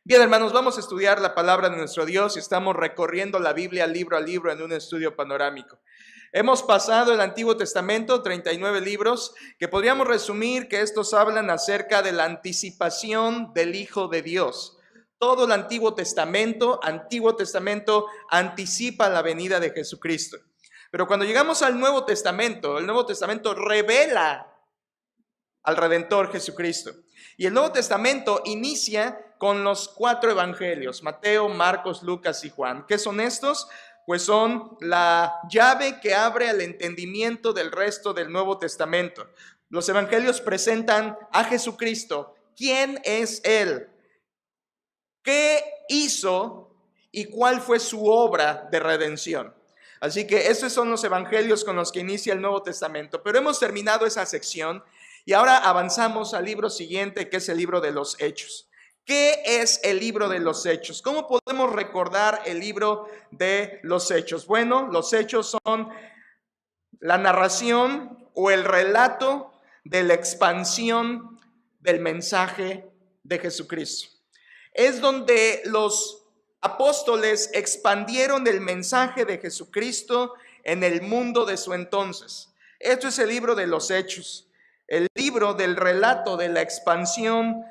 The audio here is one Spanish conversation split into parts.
Bien, hermanos, vamos a estudiar la palabra de nuestro Dios y estamos recorriendo la Biblia libro a libro en un estudio panorámico. Hemos pasado el Antiguo Testamento, 39 libros, que podríamos resumir que estos hablan acerca de la anticipación del Hijo de Dios. Todo el Antiguo Testamento anticipa la venida de Jesucristo. Pero cuando llegamos al Nuevo Testamento, el Nuevo Testamento revela al Redentor Jesucristo. Y el Nuevo Testamento inicia con los 4 evangelios: Mateo, Marcos, Lucas y Juan. ¿Qué son estos? Pues son la llave que abre al entendimiento del resto del Nuevo Testamento. Los evangelios presentan a Jesucristo. ¿Quién es Él? ¿Qué hizo? ¿Y cuál fue su obra de redención? Así que esos son los evangelios con los que inicia el Nuevo Testamento. Pero hemos terminado esa sección y ahora avanzamos al libro siguiente, que es el libro de los Hechos. ¿Qué es el libro de los Hechos? ¿Cómo podemos recordar el libro de los Hechos? Bueno, los Hechos son la narración o el relato de la expansión del mensaje de Jesucristo. Es donde los apóstoles expandieron el mensaje de Jesucristo en el mundo de su entonces. Esto es el libro de los Hechos, el libro del relato de la expansión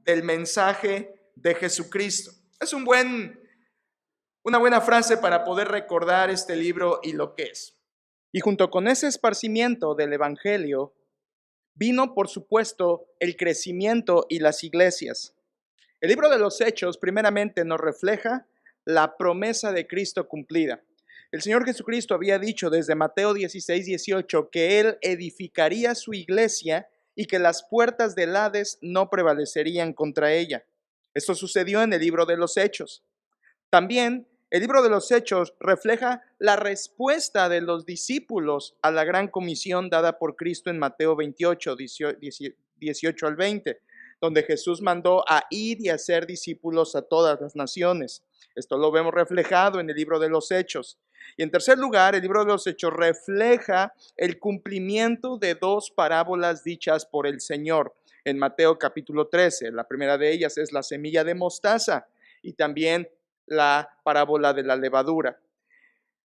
del mensaje de Jesucristo. Es una buena frase para poder recordar este libro y lo que es. Y junto con ese esparcimiento del evangelio, vino, por supuesto, el crecimiento y las iglesias. El libro de los Hechos primeramente nos refleja la promesa de Cristo cumplida. El Señor Jesucristo había dicho desde Mateo 16:18 que Él edificaría su iglesia y que las puertas del Hades no prevalecerían contra ella. Esto sucedió en el libro de los Hechos. También el libro de los Hechos refleja la respuesta de los discípulos a la gran comisión dada por Cristo en Mateo 28, 18 al 20, donde Jesús mandó a ir y hacer discípulos a todas las naciones. Esto lo vemos reflejado en el libro de los Hechos. Y en tercer lugar, el libro de los Hechos refleja el cumplimiento de 2 parábolas dichas por el Señor en Mateo capítulo 13. La primera de ellas es la semilla de mostaza y también la parábola de la levadura,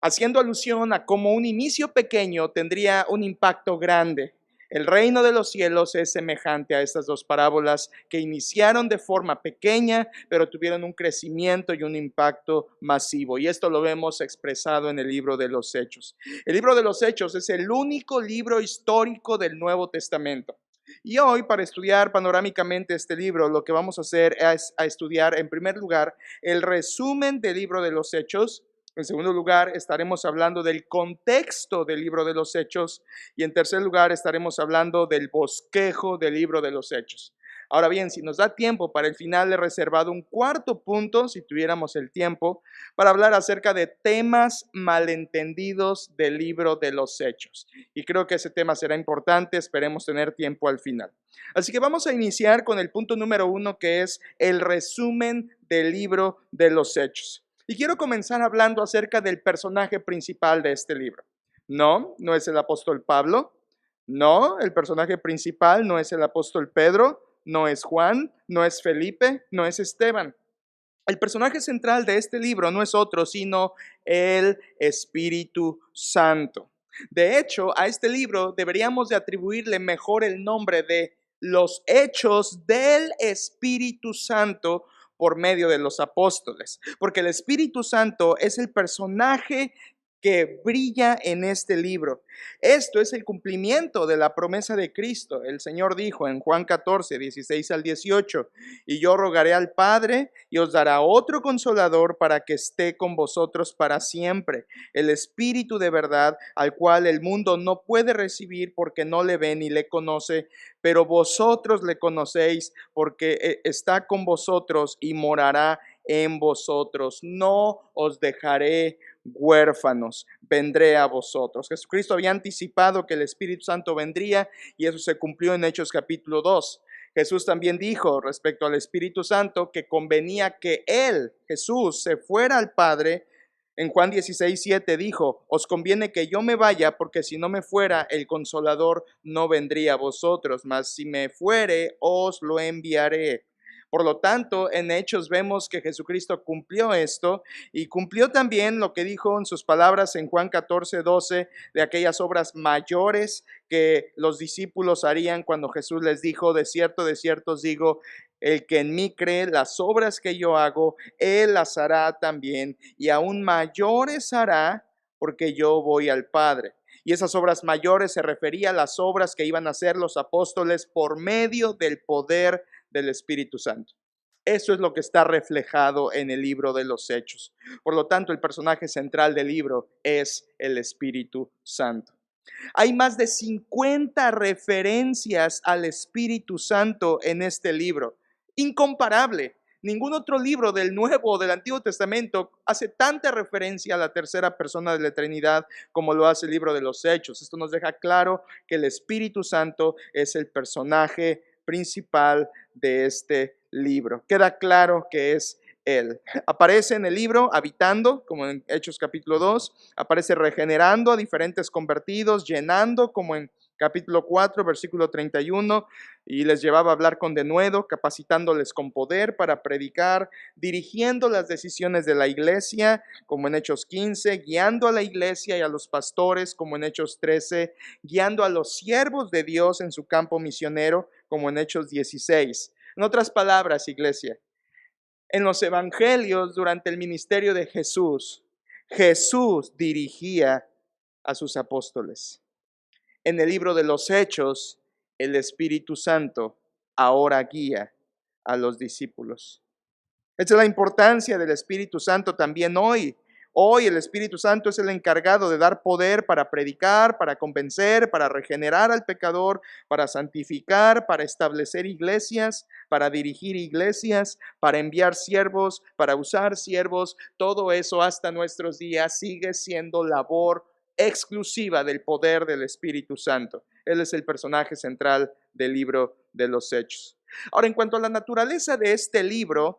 haciendo alusión a cómo un inicio pequeño tendría un impacto grande. El reino de los cielos es semejante a estas 2 parábolas que iniciaron de forma pequeña, pero tuvieron un crecimiento y un impacto masivo. Y esto lo vemos expresado en el libro de los Hechos. El libro de los Hechos es el único libro histórico del Nuevo Testamento. Y hoy, para estudiar panorámicamente este libro, lo que vamos a hacer es estudiar, en primer lugar, el resumen del libro de los Hechos. En segundo lugar, estaremos hablando del contexto del libro de los Hechos. Y en tercer lugar, estaremos hablando del bosquejo del libro de los Hechos. Ahora bien, si nos da tiempo, para el final he reservado un cuarto punto, si tuviéramos el tiempo, para hablar acerca de temas malentendidos del libro de los Hechos. Y creo que ese tema será importante, esperemos tener tiempo al final. Así que vamos a iniciar con el punto número 1, que es el resumen del libro de los Hechos. Y quiero comenzar hablando acerca del personaje principal de este libro. No es el apóstol Pablo. No, el personaje principal no es el apóstol Pedro. No es Juan, no es Felipe, no es Esteban. El personaje central de este libro no es otro, sino el Espíritu Santo. De hecho, a este libro deberíamos de atribuirle mejor el nombre de los Hechos del Espíritu Santo por medio de los apóstoles, porque el Espíritu Santo es el personaje que brilla en este libro. Esto es el cumplimiento de la promesa de Cristo. El Señor dijo en Juan 14, 16 al 18, y yo rogaré al Padre y os dará otro consolador para que esté con vosotros para siempre, el Espíritu de verdad, al cual el mundo no puede recibir porque no le ve ni le conoce, pero vosotros le conocéis porque está con vosotros y morará en vosotros. No os dejaré huérfanos, vendré a vosotros. Jesucristo había anticipado que el Espíritu Santo vendría y eso se cumplió en Hechos capítulo 2. Jesús también dijo respecto al Espíritu Santo que convenía que Él, Jesús, se fuera al Padre. En Juan 16:7 dijo, os conviene que yo me vaya, porque si no me fuera, el Consolador no vendría a vosotros, mas si me fuere, os lo enviaré. Por lo tanto, en Hechos vemos que Jesucristo cumplió esto y cumplió también lo que dijo en sus palabras en Juan 14:12 de aquellas obras mayores que los discípulos harían cuando Jesús les dijo, de cierto os digo, el que en mí cree, las obras que yo hago, él las hará también, y aún mayores hará, porque yo voy al Padre. Y esas obras mayores se refería a las obras que iban a hacer los apóstoles por medio del poder del Espíritu Santo. Eso es lo que está reflejado en el libro de los Hechos. Por lo tanto, el personaje central del libro es el Espíritu Santo. Hay más de 50 referencias al Espíritu Santo en este libro. Incomparable. Ningún otro libro del Nuevo o del Antiguo Testamento hace tanta referencia a la tercera persona de la Trinidad como lo hace el libro de los Hechos. Esto nos deja claro que el Espíritu Santo es el personaje principal de este libro. Queda claro que es Él. Aparece en el libro habitando, como en Hechos capítulo 2, aparece regenerando a diferentes convertidos, llenando, como en capítulo 4, versículo 31, y les llevaba a hablar con denuedo, capacitándoles con poder para predicar, dirigiendo las decisiones de la iglesia, como en Hechos 15, guiando a la iglesia y a los pastores, como en Hechos 13, guiando a los siervos de Dios en su campo misionero, como en Hechos 16. En otras palabras, iglesia, en los evangelios durante el ministerio de Jesús, Jesús dirigía a sus apóstoles. En el libro de los Hechos, el Espíritu Santo ahora guía a los discípulos. Esa es la importancia del Espíritu Santo también hoy. Hoy el Espíritu Santo es el encargado de dar poder para predicar, para convencer, para regenerar al pecador, para santificar, para establecer iglesias, para dirigir iglesias, para enviar siervos, para usar siervos. Todo eso hasta nuestros días sigue siendo labor exclusiva del poder del Espíritu Santo. Él es el personaje central del libro de los Hechos. Ahora, en cuanto a la naturaleza de este libro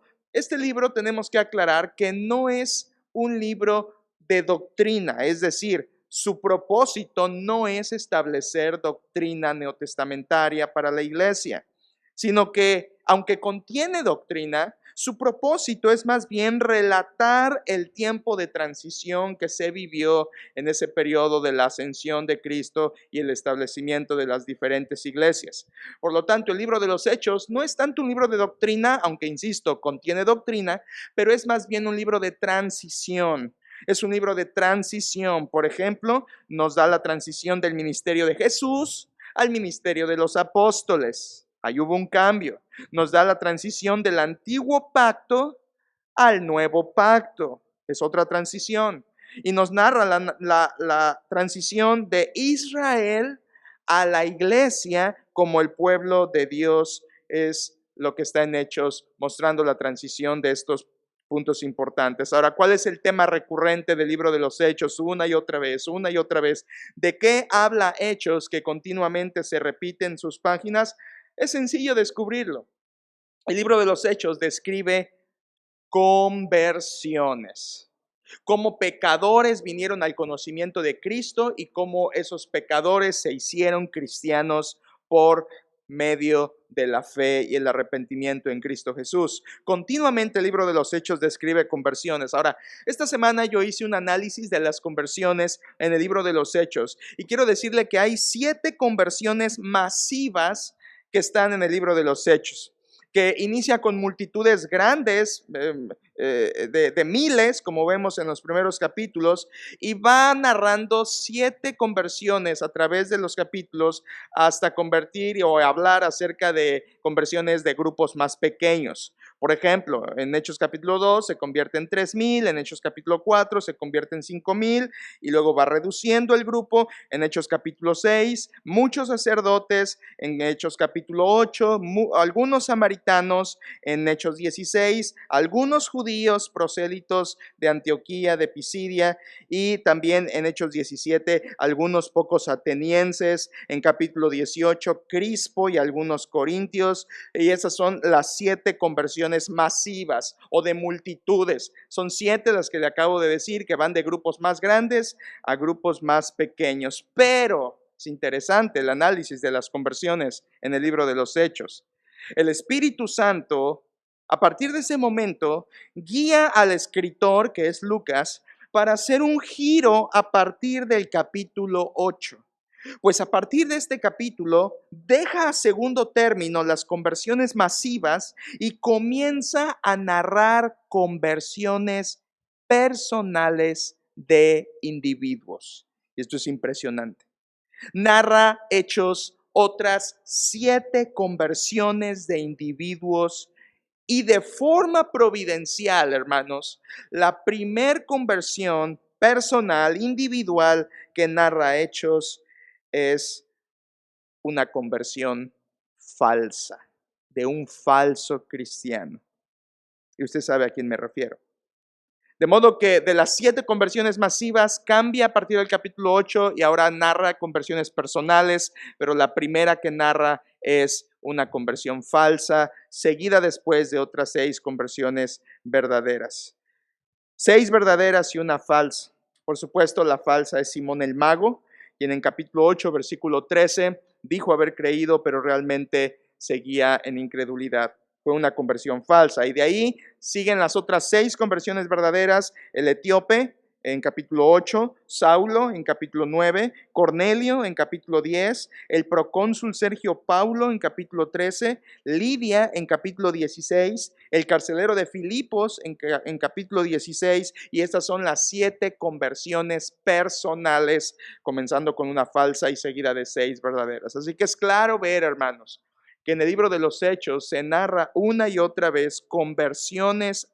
tenemos que aclarar que no es un libro de doctrina, es decir, su propósito no es establecer doctrina neotestamentaria para la iglesia, sino que, aunque contiene doctrina, su propósito es más bien relatar el tiempo de transición que se vivió en ese periodo de la ascensión de Cristo y el establecimiento de las diferentes iglesias. Por lo tanto, el libro de los Hechos no es tanto un libro de doctrina, aunque insisto, contiene doctrina, pero es más bien un libro de transición. Es un libro de transición. Por ejemplo, nos da la transición del ministerio de Jesús al ministerio de los apóstoles. Ahí hubo un cambio. Nos da la transición del antiguo pacto al nuevo pacto. Es otra transición. Y nos narra la transición de Israel a la iglesia como el pueblo de Dios. Es lo que está en Hechos, mostrando la transición de estos puntos importantes. Ahora, ¿cuál es el tema recurrente del libro de los Hechos? Una y otra vez. ¿De qué habla Hechos que continuamente se repite en sus páginas? Es sencillo descubrirlo. El libro de los Hechos describe conversiones. Cómo pecadores vinieron al conocimiento de Cristo y cómo esos pecadores se hicieron cristianos por medio de la fe y el arrepentimiento en Cristo Jesús. Continuamente el libro de los Hechos describe conversiones. Ahora, esta semana yo hice un análisis de las conversiones en el libro de los Hechos y quiero decirle que hay 7 conversiones masivas que están en el libro de los Hechos, que inicia con multitudes grandes de miles, como vemos en los primeros capítulos, y va narrando 7 conversiones a través de los capítulos hasta convertir o hablar acerca de conversiones de grupos más pequeños. Por ejemplo, en Hechos capítulo 2 se convierte en 3,000, en Hechos capítulo 4 se convierte en 5,000 y luego va reduciendo el grupo. En Hechos capítulo 6, muchos sacerdotes. En Hechos capítulo 8, algunos samaritanos. En Hechos 16, algunos judíos prosélitos de Antioquía, de Pisidia, y también en Hechos 17, algunos pocos atenienses. En capítulo 18, Crispo y algunos corintios. Y esas son las 7 conversiones masivas o de multitudes. Son 7 las que le acabo de decir, que van de grupos más grandes a grupos más pequeños. Pero es interesante el análisis de las conversiones en el libro de los Hechos. El Espíritu Santo a partir de ese momento, guía al escritor, que es Lucas, para hacer un giro a partir del capítulo 8. Pues a partir de este capítulo, deja a segundo término las conversiones masivas y comienza a narrar conversiones personales de individuos. Y esto es impresionante. Narra hechos, otras 7 conversiones de individuos y de forma providencial, hermanos, la primer conversión personal, individual que narra Hechos es una conversión falsa, de un falso cristiano. Y usted sabe a quién me refiero. De modo que de las 7 conversiones masivas cambia a partir del capítulo 8 y ahora narra conversiones personales, pero la primera que narra es una conversión falsa, seguida después de otras 6 conversiones verdaderas. 6 verdaderas y una falsa. Por supuesto, la falsa es Simón el Mago, quien en capítulo 8, versículo 13, dijo haber creído, pero realmente seguía en incredulidad. Fue una conversión falsa. Y de ahí siguen las otras 6 conversiones verdaderas: el etíope en capítulo 8, Saulo en capítulo 9, Cornelio en capítulo 10, el procónsul Sergio Paulo en capítulo 13, Lidia en capítulo 16, el carcelero de Filipos en capítulo 16, y estas son las 7 conversiones personales, comenzando con una falsa y seguida de 6 verdaderas. Así que es claro ver, hermanos, que en el libro de los Hechos se narra una y otra vez conversiones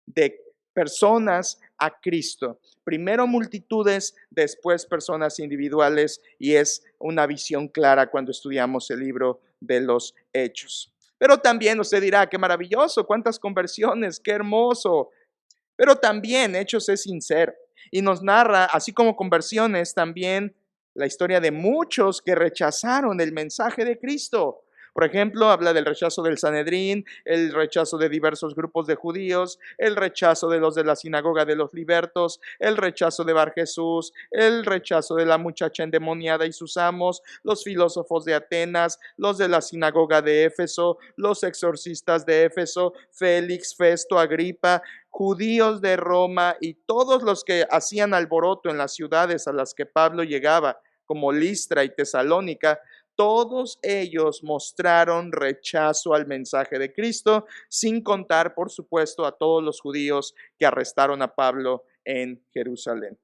de personas a Cristo. Primero multitudes, después personas individuales, y es una visión clara cuando estudiamos el libro de los Hechos. Pero también usted dirá, qué maravilloso, cuántas conversiones, qué hermoso. Pero también Hechos es sincero y nos narra, así como conversiones, también la historia de muchos que rechazaron el mensaje de Cristo. Por ejemplo, habla del rechazo del Sanedrín, el rechazo de diversos grupos de judíos, el rechazo de los de la sinagoga de los libertos, el rechazo de Bar Jesús, el rechazo de la muchacha endemoniada y sus amos, los filósofos de Atenas, los de la sinagoga de Éfeso, los exorcistas de Éfeso, Félix, Festo, Agripa, judíos de Roma y todos los que hacían alboroto en las ciudades a las que Pablo llegaba, como Listra y Tesalónica. Todos ellos mostraron rechazo al mensaje de Cristo, sin contar, por supuesto, a todos los judíos que arrestaron a Pablo en Jerusalén.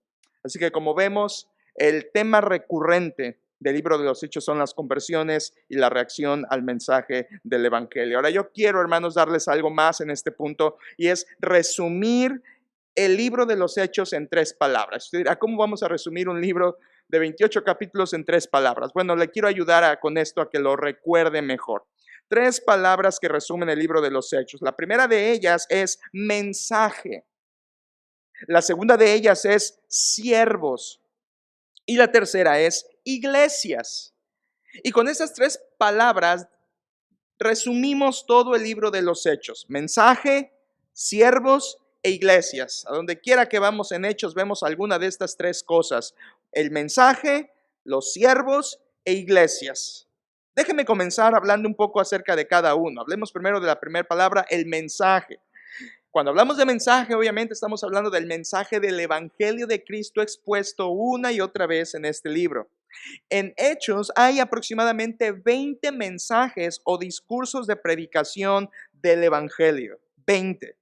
Así que, como vemos, el tema recurrente del libro de los Hechos son las conversiones y la reacción al mensaje del Evangelio. Ahora yo quiero, hermanos, darles algo más en este punto, y es resumir el libro de los Hechos en 3 palabras. Usted dirá, ¿cómo vamos a resumir un libro de 28 capítulos en 3 palabras? Bueno, le quiero ayudar con esto a que lo recuerde mejor. 3 palabras que resumen el libro de los Hechos. La primera de ellas es mensaje. La segunda de ellas es siervos. Y la tercera es iglesias. Y con esas 3 palabras resumimos todo el libro de los Hechos: mensaje, siervos e iglesias. A donde quiera que vamos en Hechos vemos alguna de estas 3 cosas: el mensaje, los siervos e iglesias. Déjeme comenzar hablando un poco acerca de cada uno. Hablemos primero de la primera palabra, el mensaje. Cuando hablamos de mensaje, obviamente estamos hablando del mensaje del Evangelio de Cristo expuesto una y otra vez en este libro. En Hechos hay aproximadamente 20 mensajes o discursos de predicación del Evangelio. 20.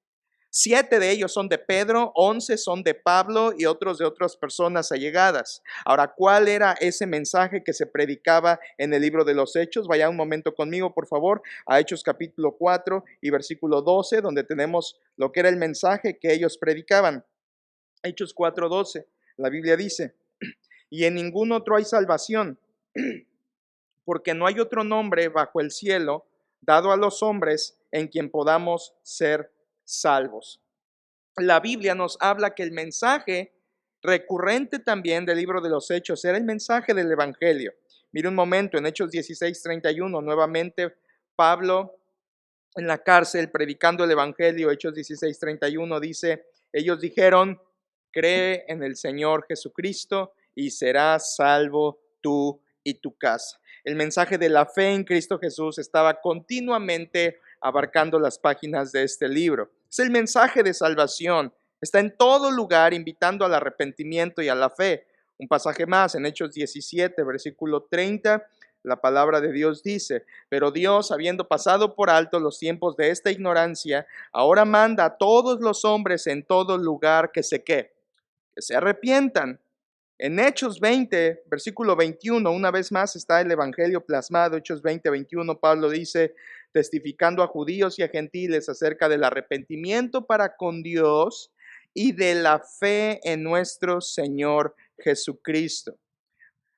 7 de ellos son de Pedro, 11 son de Pablo y otros de otras personas allegadas. Ahora, ¿cuál era ese mensaje que se predicaba en el libro de los Hechos? Vaya un momento conmigo, por favor, a Hechos capítulo 4 y versículo 12, donde tenemos lo que era el mensaje que ellos predicaban. Hechos 4:12, la Biblia dice: y en ningún otro hay salvación, porque no hay otro nombre bajo el cielo dado a los hombres en quien podamos ser salvos. La Biblia nos habla que el mensaje recurrente también del libro de los Hechos era el mensaje del Evangelio. Mire un momento, en Hechos 16:31, nuevamente Pablo en la cárcel predicando el Evangelio. Hechos 16:31 dice: ellos dijeron, cree en el Señor Jesucristo y serás salvo tú y tu casa. El mensaje de la fe en Cristo Jesús estaba continuamente abarcando las páginas de este libro. Es el mensaje de salvación. Está en todo lugar invitando al arrepentimiento y a la fe. Un pasaje más en Hechos 17, versículo 30. La palabra de Dios dice: pero Dios, habiendo pasado por alto los tiempos de esta ignorancia, ahora manda a todos los hombres en todo lugar que que se arrepientan. En Hechos 20, versículo 21, una vez más está el evangelio plasmado. Hechos 20, 21, Pablo dice, testificando a judíos y a gentiles acerca del arrepentimiento para con Dios y de la fe en nuestro Señor Jesucristo.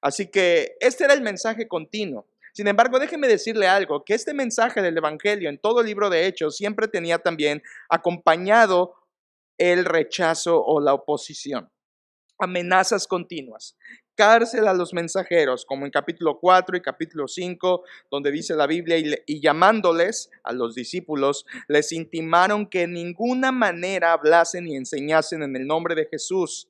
Así que este era el mensaje continuo. Sin embargo, déjeme decirle algo, que este mensaje del evangelio en todo el libro de Hechos siempre tenía también acompañado el rechazo o la oposición. Amenazas continuas, cárcel a los mensajeros, como en capítulo 4 y capítulo 5, donde dice la Biblia, y llamándoles a los discípulos, les intimaron que en ninguna manera hablasen y enseñasen en el nombre de Jesús.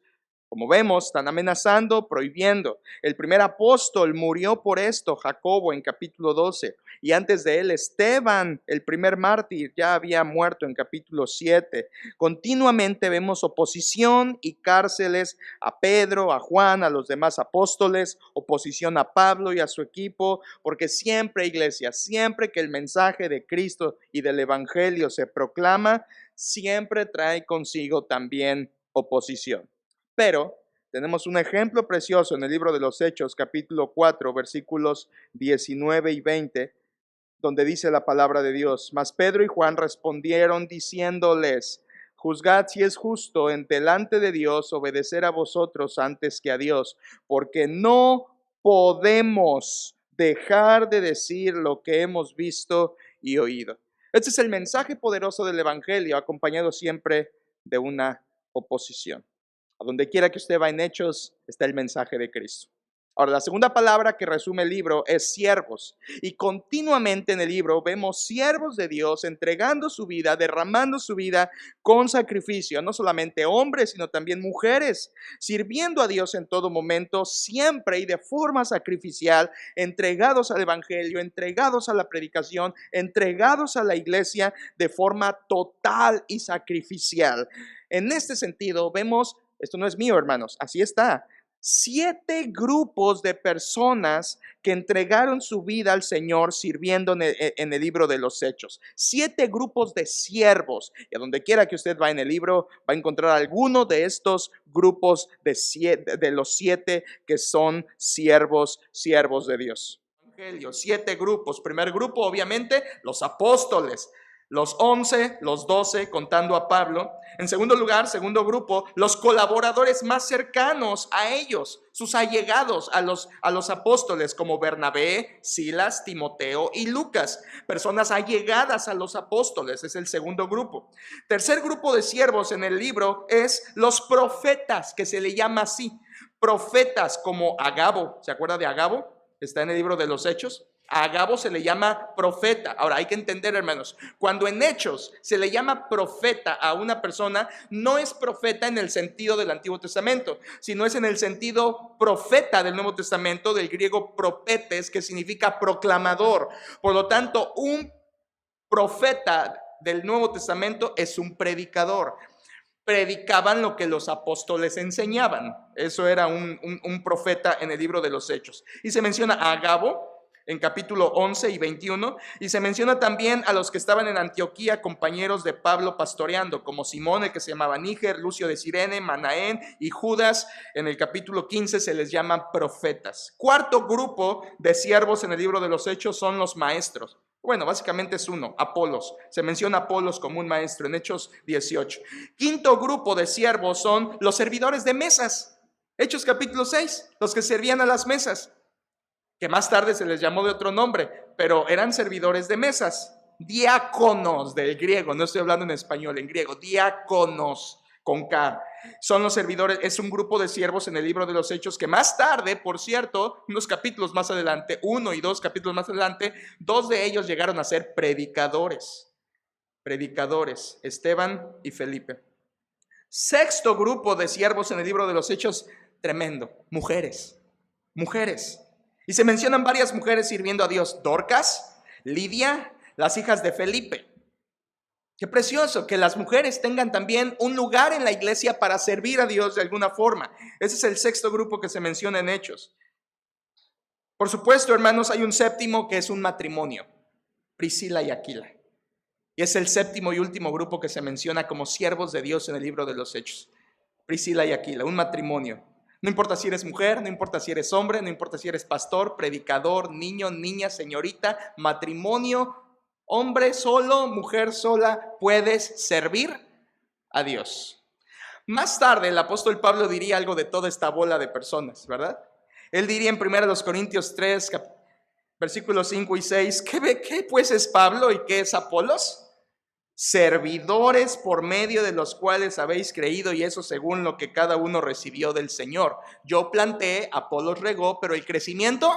Como vemos, están amenazando, prohibiendo. El primer apóstol murió por esto, Jacobo, en capítulo 12. Y antes de él, Esteban, el primer mártir, ya había muerto en capítulo 7. Continuamente vemos oposición y cárceles a Pedro, a Juan, a los demás apóstoles, oposición a Pablo y a su equipo, porque siempre, iglesia, siempre que el mensaje de Cristo y del evangelio se proclama, siempre trae consigo también oposición. Pero tenemos un ejemplo precioso en el libro de los Hechos, capítulo 4, versículos 19 y 20, donde dice la palabra de Dios: mas Pedro y Juan respondieron diciéndoles: juzgad si es justo en delante de Dios obedecer a vosotros antes que a Dios, porque no podemos dejar de decir lo que hemos visto y oído. Este es el mensaje poderoso del evangelio, acompañado siempre de una oposición. A donde quiera que usted va en Hechos, está el mensaje de Cristo. Ahora, la segunda palabra que resume el libro es siervos. Y continuamente en el libro vemos siervos de Dios entregando su vida, derramando su vida con sacrificio. No solamente hombres, sino también mujeres, sirviendo a Dios en todo momento, siempre y de forma sacrificial, entregados al evangelio, entregados a la predicación, entregados a la iglesia de forma total y sacrificial. En este sentido, vemos, esto no es mío, hermanos, así está, 7 grupos de personas que entregaron su vida al Señor sirviendo en el libro de los Hechos. 7 grupos de siervos. Y a donde quiera que usted va en el libro, va a encontrar alguno de estos grupos de los 7 que son siervos de Dios. 7 grupos. Primer grupo, obviamente, los apóstoles. Los 11, los 12, contando a Pablo. En segundo lugar, segundo grupo, los colaboradores más cercanos a ellos, sus allegados a los apóstoles, como Bernabé, Silas, Timoteo y Lucas. Personas allegadas a los apóstoles, es el segundo grupo. Tercer grupo de siervos en el libro es los profetas, que se le llama así. Profetas como Agabo, ¿se acuerda de Agabo? Está en el libro de los Hechos. A Agabo se le llama profeta. Ahora hay que entender, hermanos, cuando en Hechos se le llama profeta a una persona, no es profeta en el sentido del Antiguo Testamento, sino es en el sentido profeta del Nuevo Testamento, del griego propetes, que significa proclamador. Por lo tanto, un profeta del Nuevo Testamento es un predicador. Predicaban lo que los apóstoles enseñaban. Eso era un profeta en el libro de los Hechos. Y se menciona a Agabo en capítulo 11 y 21, y se menciona también a los que estaban en Antioquía, compañeros de Pablo pastoreando, como Simón, el que se llamaba Níger, Lucio de Cirene, Manaén y Judas. En el capítulo 15 se les llaman profetas. Cuarto grupo de siervos en el libro de los Hechos son los maestros. Bueno, básicamente es uno, Apolos. Se menciona a Apolos como un maestro en Hechos 18. Quinto grupo de siervos son los servidores de mesas. Hechos capítulo 6, los que servían a las mesas, que más tarde se les llamó de otro nombre, pero eran servidores de mesas, diáconos del griego, no estoy hablando en español, en griego, diáconos con K, son los servidores. Es un grupo de siervos en el libro de los Hechos que más tarde, por cierto, unos capítulos más adelante, 1 y 2 capítulos más adelante, 2 de ellos llegaron a ser predicadores, Esteban y Felipe. Sexto grupo de siervos en el libro de los Hechos, tremendo, mujeres. Y se mencionan varias mujeres sirviendo a Dios: Dorcas, Lidia, las hijas de Felipe. Qué precioso que las mujeres tengan también un lugar en la iglesia para servir a Dios de alguna forma. Ese es el sexto grupo que se menciona en Hechos. Por supuesto, hermanos, hay un séptimo que es un matrimonio, Priscila y Aquila. Y es el séptimo y último grupo que se menciona como siervos de Dios en el libro de los Hechos. Priscila y Aquila, un matrimonio. No importa si eres mujer, no importa si eres hombre, no importa si eres pastor, predicador, niño, niña, señorita, matrimonio, hombre solo, mujer sola, puedes servir a Dios. Más tarde el apóstol Pablo diría algo de toda esta bola de personas, ¿verdad? Él diría en 1 Corintios 3, versículos 5 y 6, ¿qué pues es Pablo y qué es Apolos? Servidores por medio de los cuales habéis creído, y eso según lo que cada uno recibió del Señor. Yo planté, Apolos regó, pero el crecimiento.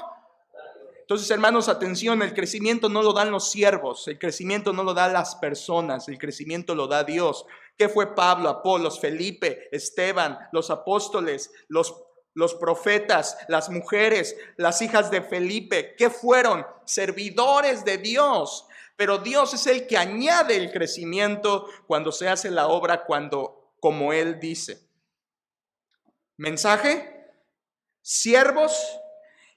Entonces, hermanos, atención, el crecimiento no lo dan los siervos, el crecimiento no lo dan las personas, el crecimiento lo da Dios. ¿Qué fue Pablo, Apolos, Felipe, Esteban, los apóstoles, los profetas, las mujeres, las hijas de Felipe? ¿Qué fueron? Servidores de Dios. Pero Dios es el que añade el crecimiento cuando se hace la obra, como Él dice. Mensaje, siervos,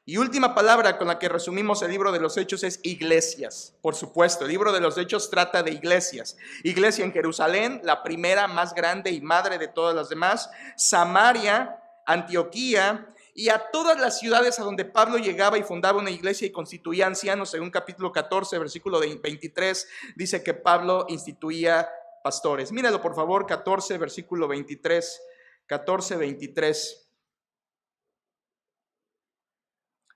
y última palabra con la que resumimos el libro de los Hechos es iglesias. Por supuesto, el libro de los Hechos trata de iglesias. Iglesia en Jerusalén, la primera, más grande y madre de todas las demás. Samaria, Antioquía, y a todas las ciudades a donde Pablo llegaba y fundaba una iglesia y constituía ancianos. Según capítulo 14, versículo 23, dice que Pablo instituía pastores. Míralo por favor, 14, versículo 23. 14, 23.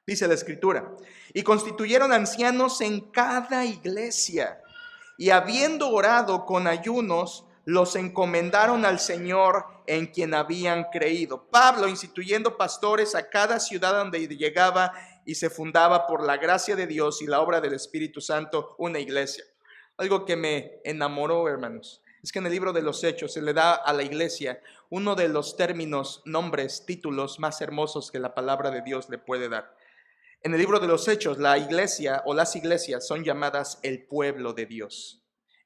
Dice la escritura, y constituyeron ancianos en cada iglesia, y habiendo orado con ayunos, los encomendaron al Señor en quien habían creído. Pablo instituyendo pastores a cada ciudad donde llegaba, y se fundaba por la gracia de Dios y la obra del Espíritu Santo una iglesia. Algo que me enamoró, hermanos, es que en el libro de los Hechos se le da a la iglesia uno de los términos, nombres, títulos más hermosos que la palabra de Dios le puede dar. En el libro de los Hechos, la iglesia o las iglesias son llamadas el pueblo de Dios.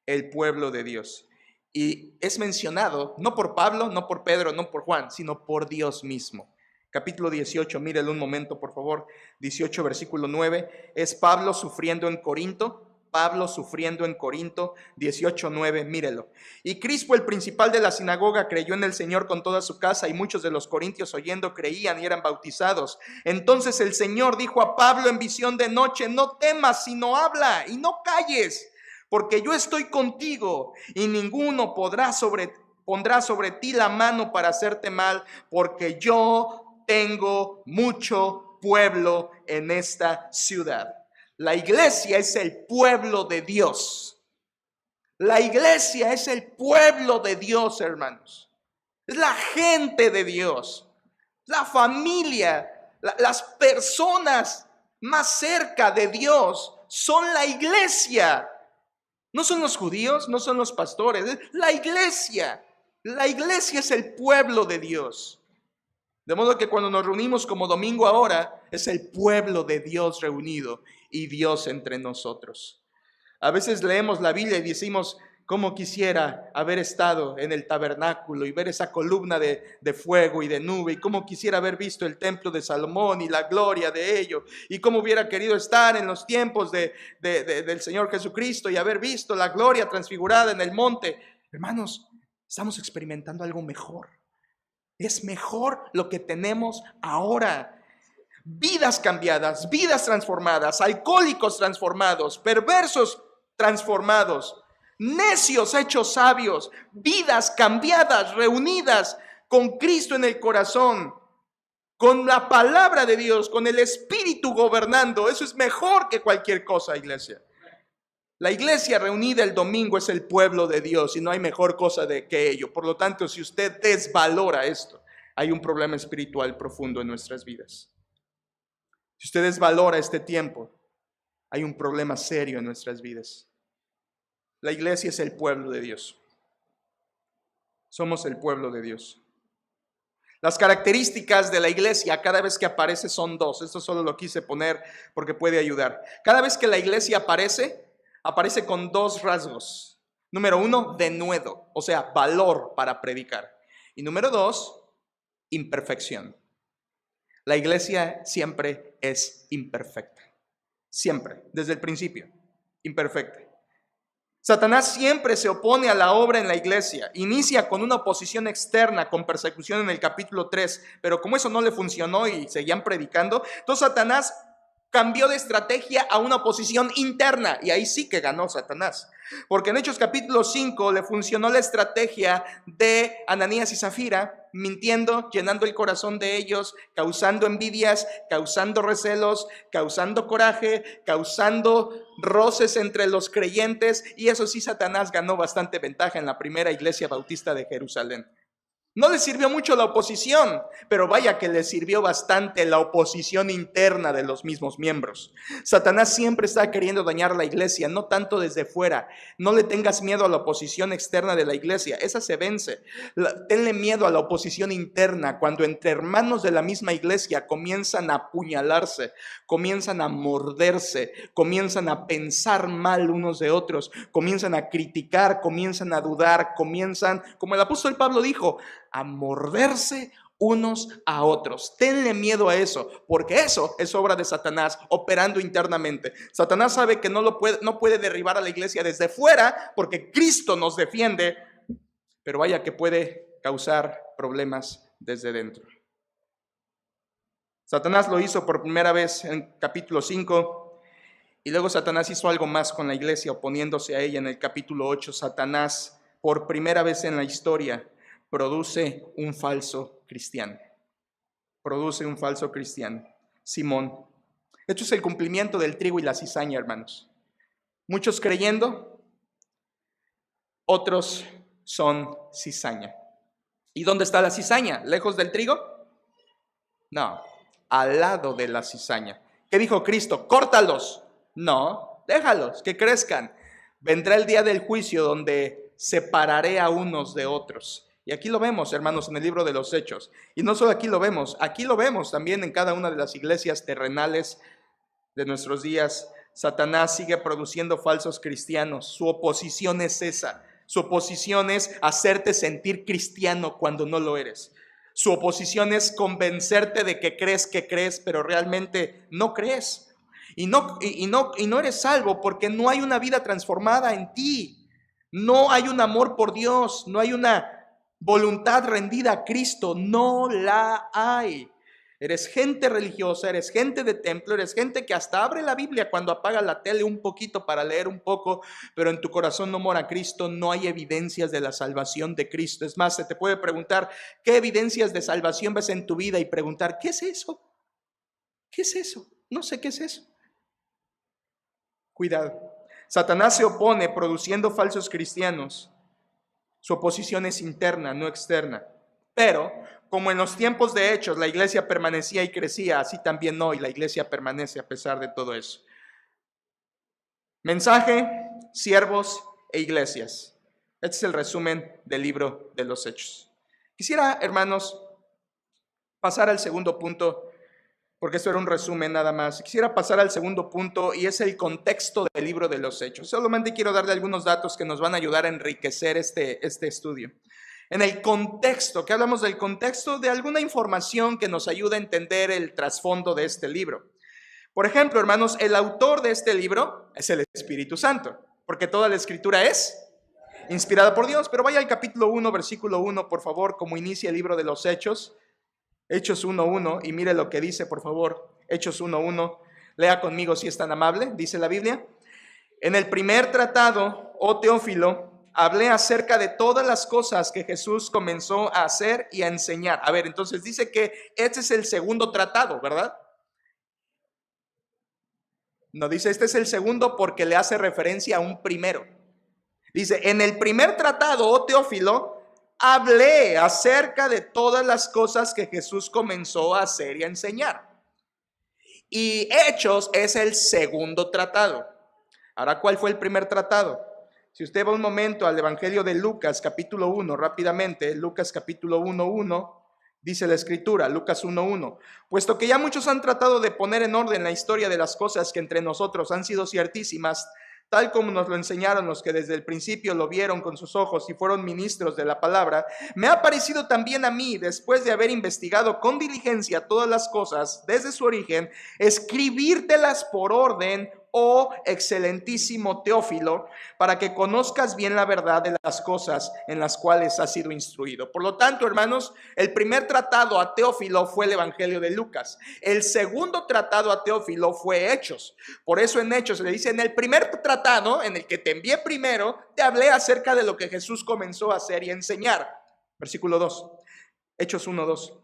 El pueblo de Dios. Y es mencionado no por Pablo, no por Pedro, no por Juan, sino por Dios mismo. Capítulo 18, mírelo un momento por favor. 18, versículo 9. Es Pablo sufriendo en Corinto. Pablo sufriendo en Corinto, 18:9, mírelo. Y Crispo, el principal de la sinagoga, creyó en el Señor con toda su casa, y muchos de los corintios oyendo creían y eran bautizados. Entonces el Señor dijo a Pablo en visión de noche, no temas, sino habla y no calles, porque yo estoy contigo, y ninguno pondrá sobre ti la mano para hacerte mal, porque yo tengo mucho pueblo en esta ciudad. La iglesia es el pueblo de Dios. La iglesia es el pueblo de Dios, hermanos. Es la gente de Dios, la familia, las personas más cerca de Dios son la iglesia. No son los judíos, no son los pastores, es la iglesia. La iglesia es el pueblo de Dios. De modo que cuando nos reunimos como domingo ahora, es el pueblo de Dios reunido y Dios entre nosotros. A veces leemos la Biblia y decimos, cómo quisiera haber estado en el tabernáculo y ver esa columna de fuego y de nube, y cómo quisiera haber visto el templo de Salomón y la gloria de ello, y cómo hubiera querido estar en los tiempos del Señor Jesucristo y haber visto la gloria transfigurada en el monte. Hermanos, estamos experimentando algo mejor. Es mejor lo que tenemos ahora. Vidas cambiadas, vidas transformadas, alcohólicos transformados, perversos transformados, necios hechos sabios, vidas cambiadas, reunidas con Cristo en el corazón, con la palabra de Dios, con el Espíritu gobernando. Eso es mejor que cualquier cosa, iglesia. La iglesia reunida el domingo es el pueblo de Dios y no hay mejor cosa que ello. Por lo tanto, si usted desvalora esto, hay un problema espiritual profundo en nuestras vidas. Si usted desvalora este tiempo, hay un problema serio en nuestras vidas. La iglesia es el pueblo de Dios. Somos el pueblo de Dios. Las características de la iglesia cada vez que aparece son dos. Esto solo lo quise poner porque puede ayudar. Cada vez que la iglesia aparece, aparece con dos rasgos. Número uno, denuedo, o sea, valor para predicar. Y número dos, imperfección. La iglesia siempre es imperfecta. Siempre, desde el principio, imperfecta. Satanás siempre se opone a la obra en la iglesia. Inicia con una oposición externa, con persecución en el capítulo 3, pero como eso no le funcionó y seguían predicando, entonces Satanás cambió de estrategia a una oposición interna, y ahí sí que ganó Satanás. Porque en Hechos capítulo 5 le funcionó la estrategia de Ananías y Zafira, mintiendo, llenando el corazón de ellos, causando envidias, causando recelos, causando coraje, causando roces entre los creyentes, y eso sí, Satanás ganó bastante ventaja en la primera iglesia bautista de Jerusalén. No le sirvió mucho la oposición, pero vaya que le sirvió bastante la oposición interna de los mismos miembros. Satanás siempre está queriendo dañar la iglesia, no tanto desde fuera. No le tengas miedo a la oposición externa de la iglesia, esa se vence. Tenle miedo a la oposición interna, cuando entre hermanos de la misma iglesia comienzan a apuñalarse, comienzan a morderse, comienzan a pensar mal unos de otros, comienzan a criticar, comienzan a dudar, comienzan, como el apóstol Pablo dijo, a morderse unos a otros. Tenle miedo a eso, porque eso es obra de Satanás operando internamente. Satanás sabe que no puede derribar a la iglesia desde fuera, porque Cristo nos defiende, pero vaya que puede causar problemas desde dentro. Satanás lo hizo por primera vez en capítulo 5, y luego Satanás hizo algo más con la iglesia, oponiéndose a ella en el capítulo 8. Satanás, por primera vez en la historia, produce un falso cristiano. Produce un falso cristiano, Simón. Esto es el cumplimiento del trigo y la cizaña, hermanos. Muchos creyendo, otros son cizaña. ¿Y dónde está la cizaña? ¿Lejos del trigo? No, al lado de la cizaña. ¿Qué dijo Cristo? ¡Córtalos! No, déjalos, que crezcan. Vendrá el día del juicio donde separaré a unos de otros. Y aquí lo vemos, hermanos, en el libro de los Hechos. Y no solo aquí lo vemos también en cada una de las iglesias terrenales de nuestros días. Satanás sigue produciendo falsos cristianos. Su oposición es esa. Su oposición es hacerte sentir cristiano cuando no lo eres. Su oposición es convencerte de que crees, pero realmente no crees. Y no eres salvo porque no hay una vida transformada en ti. No hay un amor por Dios, no hay una voluntad rendida a Cristo, no la hay. Eres gente religiosa, eres gente de templo, eres gente que hasta abre la Biblia cuando apaga la tele un poquito para leer un poco, pero en tu corazón no mora Cristo, no hay evidencias de la salvación de Cristo. Es más, se te puede preguntar, ¿qué evidencias de salvación ves en tu vida? Y preguntar, ¿qué es eso? ¿Qué es eso? No sé qué es eso. Cuidado. Satanás se opone produciendo falsos cristianos. Su oposición es interna, no externa. Pero, como en los tiempos de Hechos la iglesia permanecía y crecía, así también hoy la iglesia permanece a pesar de todo eso. Mensaje, siervos e iglesias. Este es el resumen del libro de los Hechos. Quisiera, hermanos, pasar al segundo punto, porque esto era un resumen nada más. Quisiera pasar al segundo punto, y es el contexto del libro de los Hechos. Solamente quiero darle algunos datos que nos van a ayudar a enriquecer este estudio. En el contexto, ¿qué hablamos del contexto? De alguna información que nos ayuda a entender el trasfondo de este libro. Por ejemplo, hermanos, el autor de este libro es el Espíritu Santo, porque toda la escritura es inspirada por Dios. Pero vaya al capítulo 1, versículo 1, por favor, como inicia el libro de los Hechos. Hechos 1:1, y mire lo que dice, por favor. Hechos 1:1, lea conmigo si es tan amable, dice la Biblia. En el primer tratado, oh Teófilo, hablé acerca de todas las cosas que Jesús comenzó a hacer y a enseñar. A ver, entonces dice que este es el segundo tratado, ¿verdad? No, dice este es el segundo porque le hace referencia a un primero. Dice, en el primer tratado, oh Teófilo, hablé acerca de todas las cosas que Jesús comenzó a hacer y a enseñar. Y Hechos es el segundo tratado. Ahora, ¿cuál fue el primer tratado? Si usted va un momento al Evangelio de Lucas, capítulo 1, rápidamente, Lucas capítulo 1:1, dice la Escritura, Lucas 1:1, puesto que ya muchos han tratado de poner en orden la historia de las cosas que entre nosotros han sido ciertísimas, tal como nos lo enseñaron los que desde el principio lo vieron con sus ojos y fueron ministros de la palabra, me ha parecido también a mí, después de haber investigado con diligencia todas las cosas desde su origen, escribírtelas por orden, oh excelentísimo Teófilo, para que conozcas bien la verdad de las cosas en las cuales has sido instruido. Por lo tanto, hermanos, el primer tratado a Teófilo fue el Evangelio de Lucas. El segundo tratado a Teófilo fue Hechos. Por eso en Hechos le dice: en el primer tratado, en el que te envié primero, te hablé acerca de lo que Jesús comenzó a hacer y a enseñar. Versículo 2, Hechos 1:2.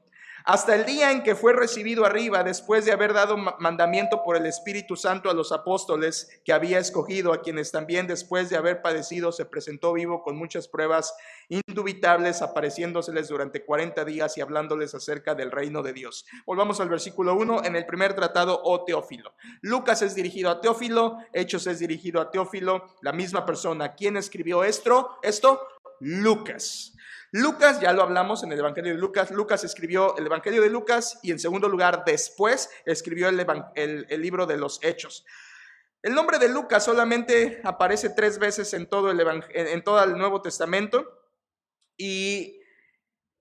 Hasta el día en que fue recibido arriba, después de haber dado mandamiento por el Espíritu Santo a los apóstoles que había escogido, a quienes también después de haber padecido se presentó vivo con muchas pruebas indubitables, apareciéndoseles durante 40 días y hablándoles acerca del reino de Dios. Volvamos al versículo 1, en el primer tratado, oh Teófilo. Lucas es dirigido a Teófilo, Hechos es dirigido a Teófilo, la misma persona. ¿Quién escribió esto? Lucas. Lucas, ya lo hablamos en el Evangelio de Lucas. Lucas escribió el Evangelio de Lucas y en segundo lugar después escribió el libro de los Hechos. El nombre de Lucas solamente aparece 3 veces en todo el Nuevo Testamento y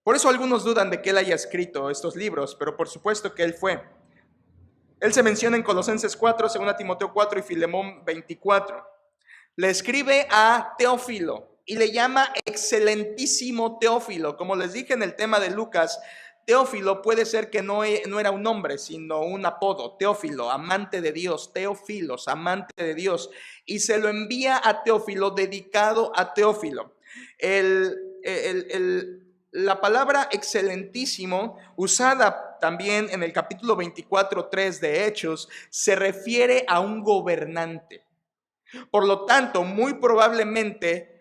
por eso algunos dudan de que él haya escrito estos libros, pero por supuesto que él fue. Él se menciona en Colosenses 4, 2 Timoteo 4 y Filemón 24. Le escribe a Teófilo y le llama excelentísimo Teófilo. Como les dije en el tema de Lucas, Teófilo puede ser que no era un nombre, sino un apodo. Teófilo, amante de Dios. Teófilos, amante de Dios. Y se lo envía a Teófilo, dedicado a Teófilo. La palabra excelentísimo, usada también en el capítulo 24:3 de Hechos, se refiere a un gobernante. Por lo tanto, muy probablemente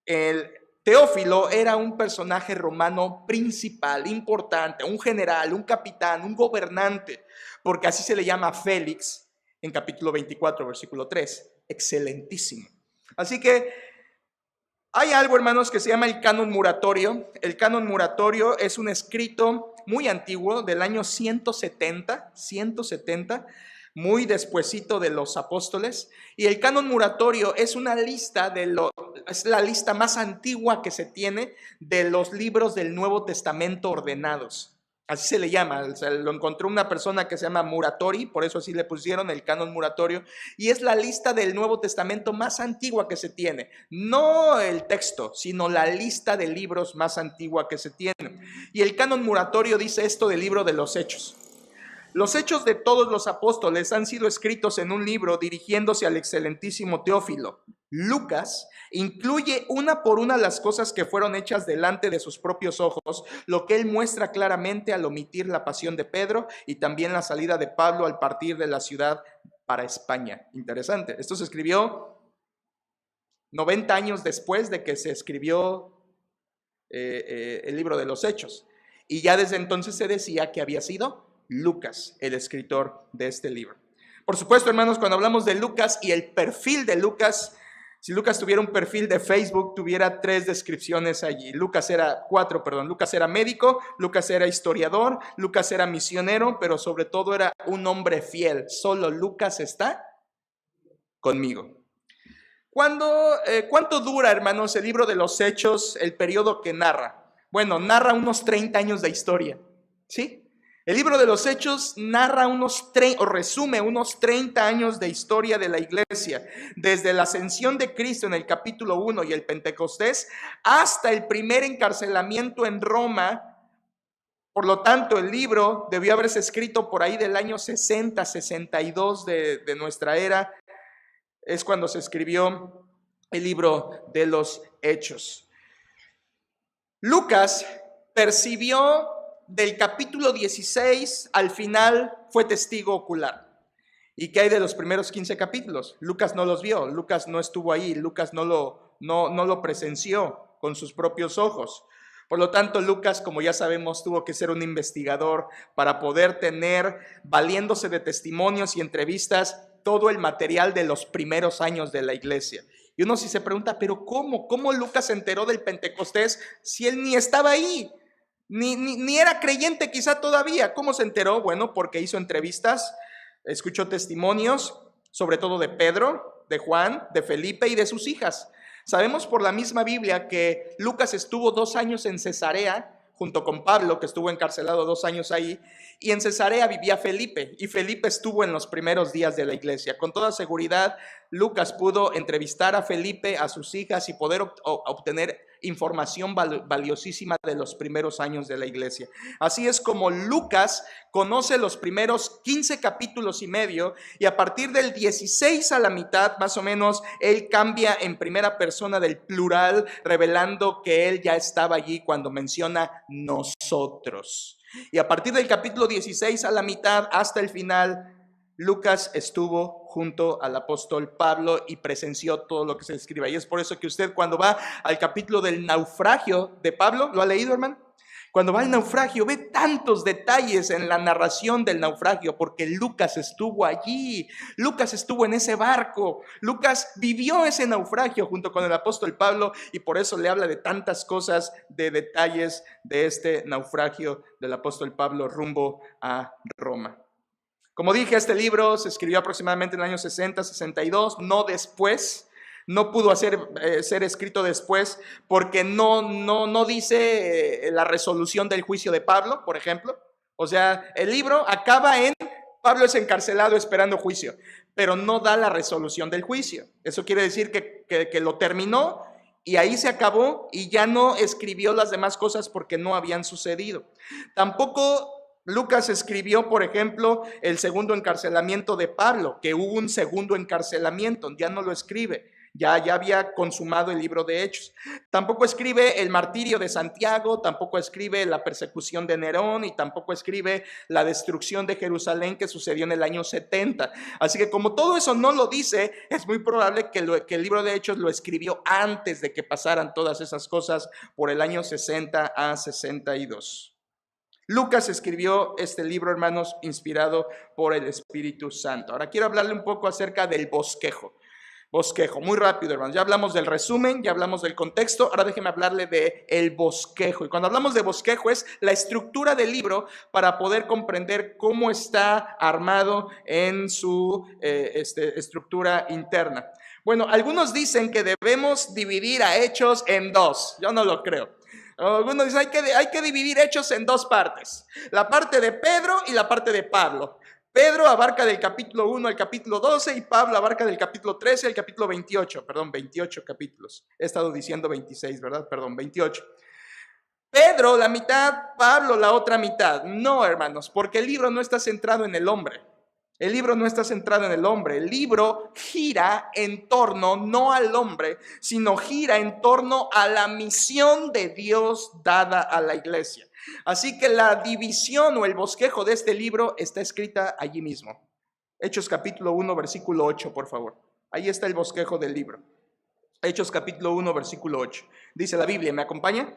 el Teófilo era un personaje romano principal, importante, un general, un capitán, un gobernante, porque así se le llama a Félix en capítulo 24, versículo 3, excelentísimo. Así que hay algo, hermanos, que se llama el canon muratorio. El canon muratorio es un escrito muy antiguo, del año 170, muy despuesito de los apóstoles, y el canon muratorio es una lista es la lista más antigua que se tiene de los libros del Nuevo Testamento ordenados. Así se le llama, o sea, lo encontró una persona que se llama Muratori, por eso así le pusieron el canon muratorio, y es la lista del Nuevo Testamento más antigua que se tiene. No el texto, sino la lista de libros más antigua que se tiene. Y el canon muratorio dice esto del libro de los Hechos. Los hechos de todos los apóstoles han sido escritos en un libro dirigiéndose al excelentísimo Teófilo. Lucas incluye una por una las cosas que fueron hechas delante de sus propios ojos, lo que él muestra claramente al omitir la pasión de Pedro y también la salida de Pablo al partir de la ciudad para España. Interesante. Esto se escribió 90 años después de que se escribió el libro de los Hechos. Y ya desde entonces se decía que había sido Lucas, el escritor de este libro. Por supuesto, hermanos, cuando hablamos de Lucas y el perfil de Lucas, si Lucas tuviera un perfil de Facebook, tuviera 3 descripciones allí. Lucas era médico, Lucas era historiador, Lucas era misionero, pero sobre todo era un hombre fiel. Solo Lucas está conmigo. ¿Cuánto dura, hermanos, el libro de los Hechos, el periodo que narra? Bueno, narra unos 30 años de historia, ¿sí? El libro de los Hechos narra resume unos 30 años de historia de la iglesia, desde la ascensión de Cristo en el capítulo 1 y el Pentecostés, hasta el primer encarcelamiento en Roma. Por lo tanto, el libro debió haberse escrito por ahí del año 60, 62 de nuestra era. Es cuando se escribió el libro de los Hechos. Lucas percibió del capítulo 16 al final, fue testigo ocular. ¿Y qué hay de los primeros 15 capítulos? Lucas no los vio, Lucas no estuvo ahí, Lucas no lo presenció con sus propios ojos. Por lo tanto, Lucas, como ya sabemos, tuvo que ser un investigador para poder tener, valiéndose de testimonios y entrevistas, todo el material de los primeros años de la iglesia. Y uno sí se pregunta, ¿pero cómo? ¿Cómo Lucas se enteró del Pentecostés si él ni estaba ahí? Ni era creyente quizá todavía. ¿Cómo se enteró? Bueno, porque hizo entrevistas, escuchó testimonios, sobre todo de Pedro, Pedro, de Juan, de Felipe y de sus hijas. Sabemos por la misma Biblia que Lucas estuvo 2 años en Cesarea, junto con Pablo, que estuvo encarcelado 2 años ahí, y en Cesarea vivía Felipe, y Felipe estuvo en los primeros días de la iglesia. Con toda seguridad, Lucas pudo entrevistar a Felipe, a sus hijas, y poder obtener información valiosísima de los primeros años de la iglesia. Así es como Lucas conoce los primeros 15 capítulos y medio, y a partir del 16 a la mitad, más o menos, él cambia en primera persona del plural, revelando que él ya estaba allí cuando menciona nosotros. Y a partir del capítulo 16 a la mitad hasta el final, Lucas estuvo junto al apóstol Pablo y presenció todo lo que se escribe. Y es por eso que usted, cuando va al capítulo del naufragio de Pablo, ¿lo ha leído, hermano? Cuando va al naufragio, ve tantos detalles en la narración del naufragio, porque Lucas estuvo allí, Lucas estuvo en ese barco, Lucas vivió ese naufragio junto con el apóstol Pablo, y por eso le habla de tantas cosas, de detalles de este naufragio del apóstol Pablo rumbo a Roma. Como dije, este libro se escribió aproximadamente en el año 60, 62, no después. No pudo ser escrito después porque no dice la resolución del juicio de Pablo, por ejemplo. O sea, el libro acaba en Pablo es encarcelado esperando juicio, pero no da la resolución del juicio. Eso quiere decir que lo terminó y ahí se acabó y ya no escribió las demás cosas porque no habían sucedido. Tampoco Lucas escribió, por ejemplo, el segundo encarcelamiento de Pablo, que hubo un segundo encarcelamiento, ya no lo escribe. Ya había consumado el libro de Hechos. Tampoco escribe el martirio de Santiago, tampoco escribe la persecución de Nerón y tampoco escribe la destrucción de Jerusalén que sucedió en el año 70. Así que como todo eso no lo dice, es muy probable que el libro de Hechos lo escribió antes de que pasaran todas esas cosas por el año 60 a 62. Lucas escribió este libro, hermanos, inspirado por el Espíritu Santo. Ahora quiero hablarle un poco acerca del bosquejo. Bosquejo, muy rápido, hermanos. Ya hablamos del resumen, ya hablamos del contexto. Ahora déjeme hablarle de el bosquejo. Y cuando hablamos de bosquejo es la estructura del libro para poder comprender cómo está armado en su estructura interna. Bueno, algunos dicen que debemos dividir a Hechos en 2. Yo no lo creo. Algunos dicen hay que dividir Hechos en 2 partes. La parte de Pedro y la parte de Pablo. Pedro abarca del capítulo 1 al capítulo 12 y Pablo abarca del capítulo 13 al capítulo 28. Perdón, 28 capítulos. He estado diciendo 26, ¿verdad? Perdón, 28. Pedro la mitad, Pablo la otra mitad. No, hermanos, porque el libro no está centrado en el hombre. El libro no está centrado en el hombre. El libro gira en torno, no al hombre, sino gira en torno a la misión de Dios dada a la iglesia. Así que la división o el bosquejo de este libro está escrita allí mismo. Hechos capítulo 1, versículo 8, por favor. Ahí está el bosquejo del libro. Hechos capítulo 1, versículo 8. Dice la Biblia, ¿me acompaña?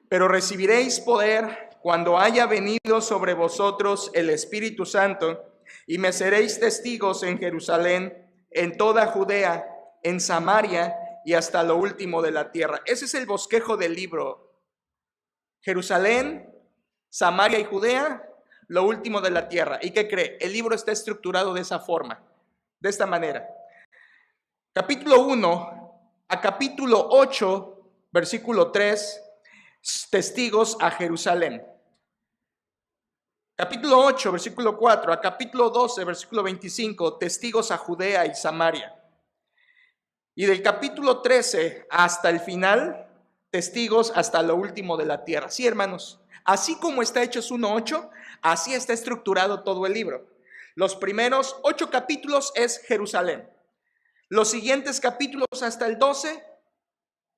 Pero recibiréis poder cuando haya venido sobre vosotros el Espíritu Santo, y me seréis testigos en Jerusalén, en toda Judea, en Samaria y hasta lo último de la tierra. Ese es el bosquejo del libro. Jerusalén, Samaria y Judea, lo último de la tierra. ¿Y qué cree? El libro está estructurado de esa forma, de esta manera. Capítulo 1 a capítulo 8, versículo 3, testigos a Jerusalén. Capítulo 8, versículo 4 a capítulo 12, versículo 25, testigos a Judea y Samaria. Y del capítulo 13 hasta el final, testigos hasta lo último de la tierra. Sí, hermanos, así como está Hechos 1:8, así está estructurado todo el libro. Los primeros 8 capítulos es Jerusalén. Los siguientes capítulos hasta el 12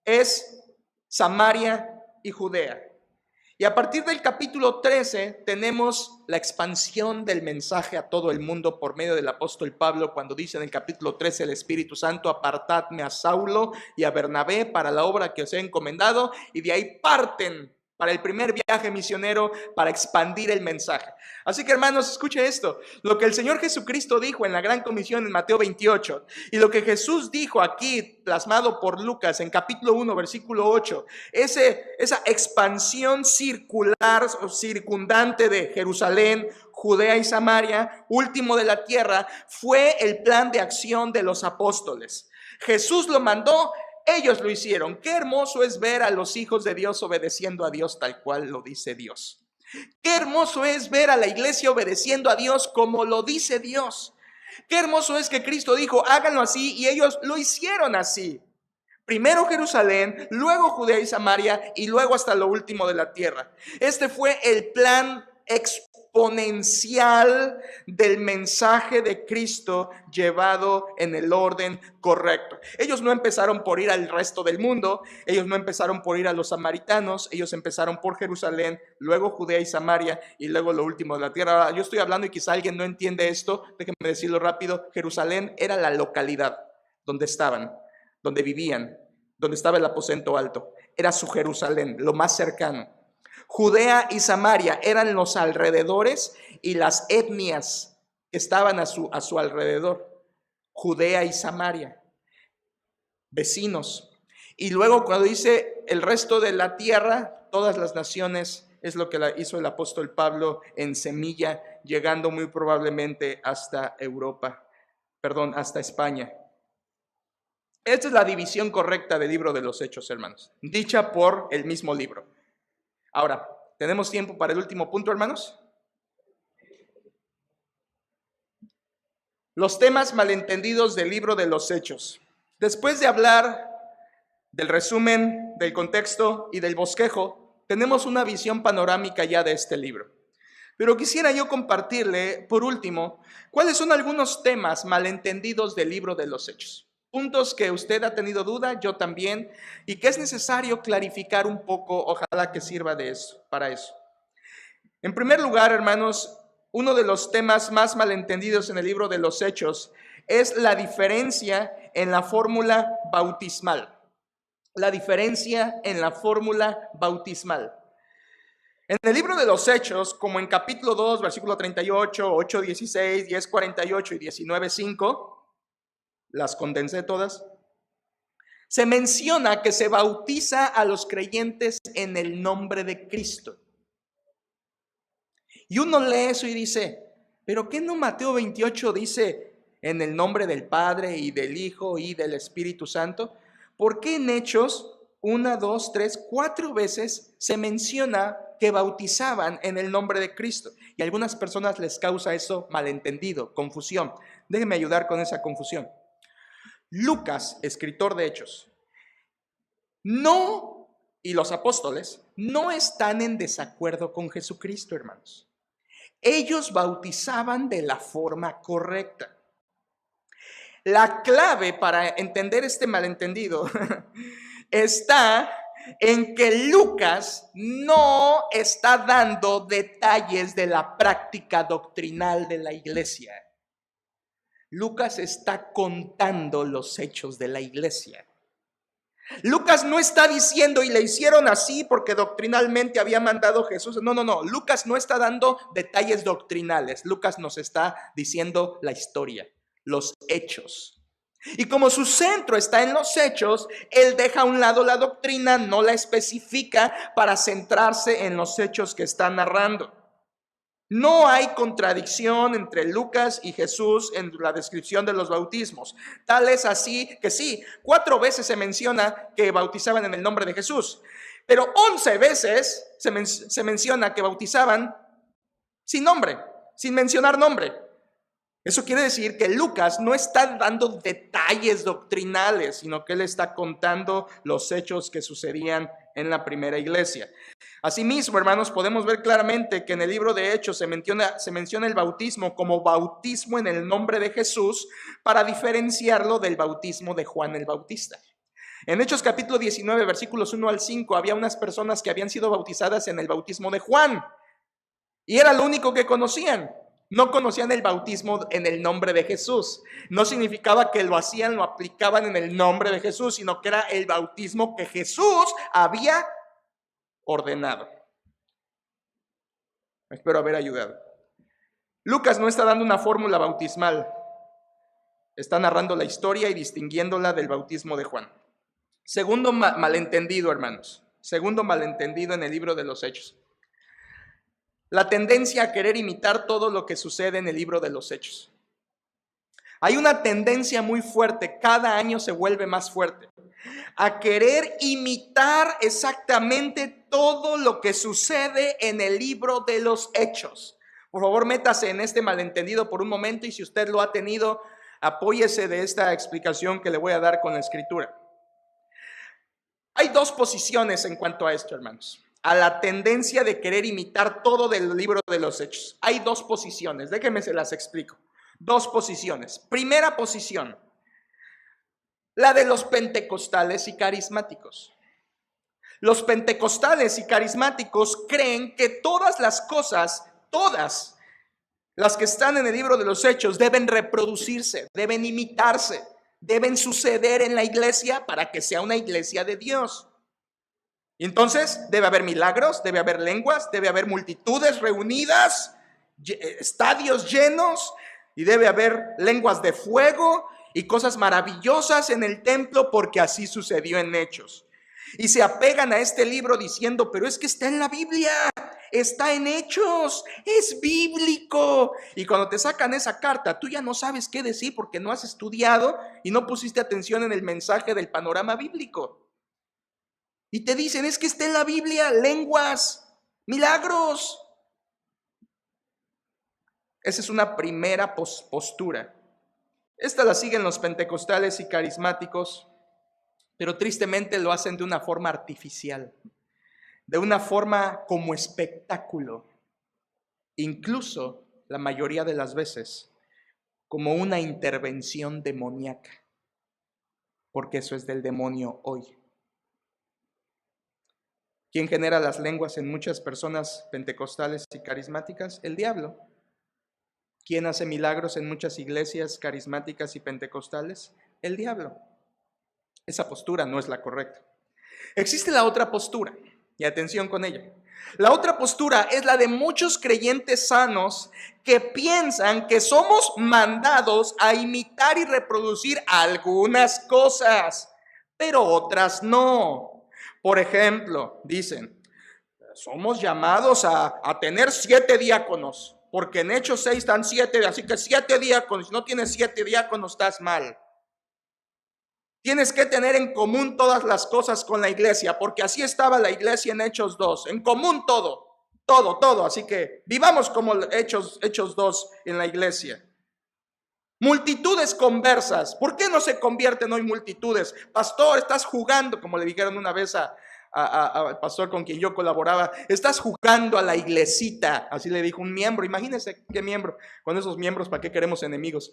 es Samaria y Judea. Y a partir del capítulo 13 tenemos la expansión del mensaje a todo el mundo por medio del apóstol Pablo, cuando dice en el capítulo 13 el Espíritu Santo: apartadme a Saulo y a Bernabé para la obra que os he encomendado, y de ahí parten para el primer viaje misionero, para expandir el mensaje. Así que, hermanos, escuche esto, lo que el Señor Jesucristo dijo en la Gran Comisión en Mateo 28 y lo que Jesús dijo aquí, plasmado por Lucas en capítulo 1, versículo 8, esa expansión circular o circundante de Jerusalén, Judea y Samaria, último de la tierra, fue el plan de acción de los apóstoles. Jesús lo mandó. Ellos lo hicieron. Qué hermoso es ver a los hijos de Dios obedeciendo a Dios tal cual lo dice Dios. Qué hermoso es ver a la iglesia obedeciendo a Dios como lo dice Dios. Qué hermoso es que Cristo dijo, háganlo así, y ellos lo hicieron así. Primero Jerusalén, luego Judea y Samaria, y luego hasta lo último de la tierra. Este fue el plan exponencial del mensaje de Cristo llevado en el orden correcto. Ellos no empezaron por ir al resto del mundo, ellos no empezaron por ir a los samaritanos, ellos empezaron por Jerusalén, luego Judea y Samaria y luego lo último de la tierra. Ahora, yo estoy hablando y quizá alguien no entiende esto, déjenme decirlo rápido. Jerusalén era la localidad donde estaban, donde vivían, donde estaba el aposento alto. Era su Jerusalén, lo más cercano. Judea y Samaria eran los alrededores y las etnias que estaban a su alrededor. Judea y Samaria, vecinos. Y luego cuando dice el resto de la tierra, todas las naciones, es lo que hizo el apóstol Pablo en semilla, llegando muy probablemente hasta hasta España. Esta es la división correcta del libro de los Hechos, hermanos, dicha por el mismo libro. Ahora, ¿tenemos tiempo para el último punto, hermanos? Los temas malentendidos del libro de los Hechos. Después de hablar del resumen, del contexto y del bosquejo, tenemos una visión panorámica ya de este libro. Pero quisiera yo compartirle, por último, cuáles son algunos temas malentendidos del libro de los Hechos. Puntos que usted ha tenido duda, yo también, y que es necesario clarificar un poco, ojalá que sirva para eso. En primer lugar, hermanos, uno de los temas más malentendidos en el libro de los Hechos es la diferencia en la fórmula bautismal. La diferencia en la fórmula bautismal. En el libro de los Hechos, como en capítulo 2, versículo 38, 8, 16, 10, 48 y 19, 5, las condensé todas, se menciona que se bautiza a los creyentes en el nombre de Cristo. Y uno lee eso y dice, ¿pero qué no Mateo 28 dice en el nombre del Padre y del Hijo y del Espíritu Santo? ¿Por qué en Hechos 1, 2, 3, 4 veces se menciona que bautizaban en el nombre de Cristo? Y a algunas personas les causa eso malentendido, confusión. Déjenme ayudar con esa confusión. Lucas, escritor de Hechos, y los apóstoles no están en desacuerdo con Jesucristo, hermanos. Ellos bautizaban de la forma correcta. La clave para entender este malentendido está en que Lucas no está dando detalles de la práctica doctrinal de la iglesia. Lucas está contando los hechos de la iglesia. Lucas no está diciendo y le hicieron así porque doctrinalmente había mandado Jesús. No. Lucas no está dando detalles doctrinales. Lucas nos está diciendo la historia, los hechos. Y como su centro está en los hechos, él deja a un lado la doctrina, no la especifica para centrarse en los hechos que está narrando. No hay contradicción entre Lucas y Jesús en la descripción de los bautismos. Tal es así que sí, 4 veces se menciona que bautizaban en el nombre de Jesús, pero 11 veces se menciona que bautizaban sin nombre, sin mencionar nombre. Eso quiere decir que Lucas no está dando detalles doctrinales, sino que él está contando los hechos que sucedían en la primera iglesia. Asimismo, hermanos, podemos ver claramente que en el libro de Hechos se menciona el bautismo como bautismo en el nombre de Jesús para diferenciarlo del bautismo de Juan el Bautista. En Hechos capítulo 19, versículos 1 al 5, había unas personas que habían sido bautizadas en el bautismo de Juan y era lo único que conocían. No conocían el bautismo en el nombre de Jesús. No significaba que lo aplicaban en el nombre de Jesús, sino que era el bautismo que Jesús había ordenado. Espero haber ayudado. Lucas no está dando una fórmula bautismal. Está narrando la historia y distinguiéndola del bautismo de Juan. Segundo malentendido, hermanos. Segundo malentendido en el libro de los Hechos. La tendencia a querer imitar todo lo que sucede en el libro de los Hechos. Hay una tendencia muy fuerte, cada año se vuelve más fuerte, a querer imitar exactamente todo lo que sucede en el libro de los Hechos. Por favor, métase en este malentendido por un momento y si usted lo ha tenido, apóyese de esta explicación que le voy a dar con la escritura. Hay dos posiciones en cuanto a esto, hermanos. A la tendencia de querer imitar todo del libro de los Hechos. Hay dos posiciones, déjenme se las explico. Dos posiciones. Primera posición, la de los pentecostales y carismáticos. Los pentecostales y carismáticos creen que todas las cosas, todas las que están en el libro de los Hechos deben reproducirse, deben imitarse, deben suceder en la iglesia para que sea una iglesia de Dios. Y entonces debe haber milagros, debe haber lenguas, debe haber multitudes reunidas, estadios llenos, y debe haber lenguas de fuego y cosas maravillosas en el templo porque así sucedió en Hechos. Y se apegan a este libro diciendo, pero es que está en la Biblia, está en Hechos, es bíblico. Y cuando te sacan esa carta, tú ya no sabes qué decir porque no has estudiado y no pusiste atención en el mensaje del panorama bíblico. Y te dicen, es que está en la Biblia, lenguas, milagros. Esa es una primera postura. Esta la siguen los pentecostales y carismáticos, pero tristemente lo hacen de una forma artificial, de una forma como espectáculo, incluso la mayoría de las veces como una intervención demoníaca, porque eso es del demonio hoy. ¿Quién genera las lenguas en muchas personas pentecostales y carismáticas? El diablo. ¿Quién hace milagros en muchas iglesias carismáticas y pentecostales? El diablo. Esa postura no es la correcta. Existe la otra postura, y atención con ella. La otra postura es la de muchos creyentes sanos que piensan que somos mandados a imitar y reproducir algunas cosas, pero otras no. Por ejemplo, dicen, somos llamados a tener 7 diáconos, porque en Hechos 6 están 7, así que 7 diáconos. Si no tienes 7 diáconos, estás mal. Tienes que tener en común todas las cosas con la iglesia, porque así estaba la iglesia en Hechos 2, en común todo. Así que vivamos como Hechos 2 en la iglesia. Multitudes conversas. ¿Por qué no se convierten hoy multitudes? Pastor, estás jugando, como le dijeron una vez al pastor con quien yo colaboraba, estás jugando a la iglesita, así le dijo un miembro. Imagínense qué miembro, con esos miembros, ¿para qué queremos enemigos?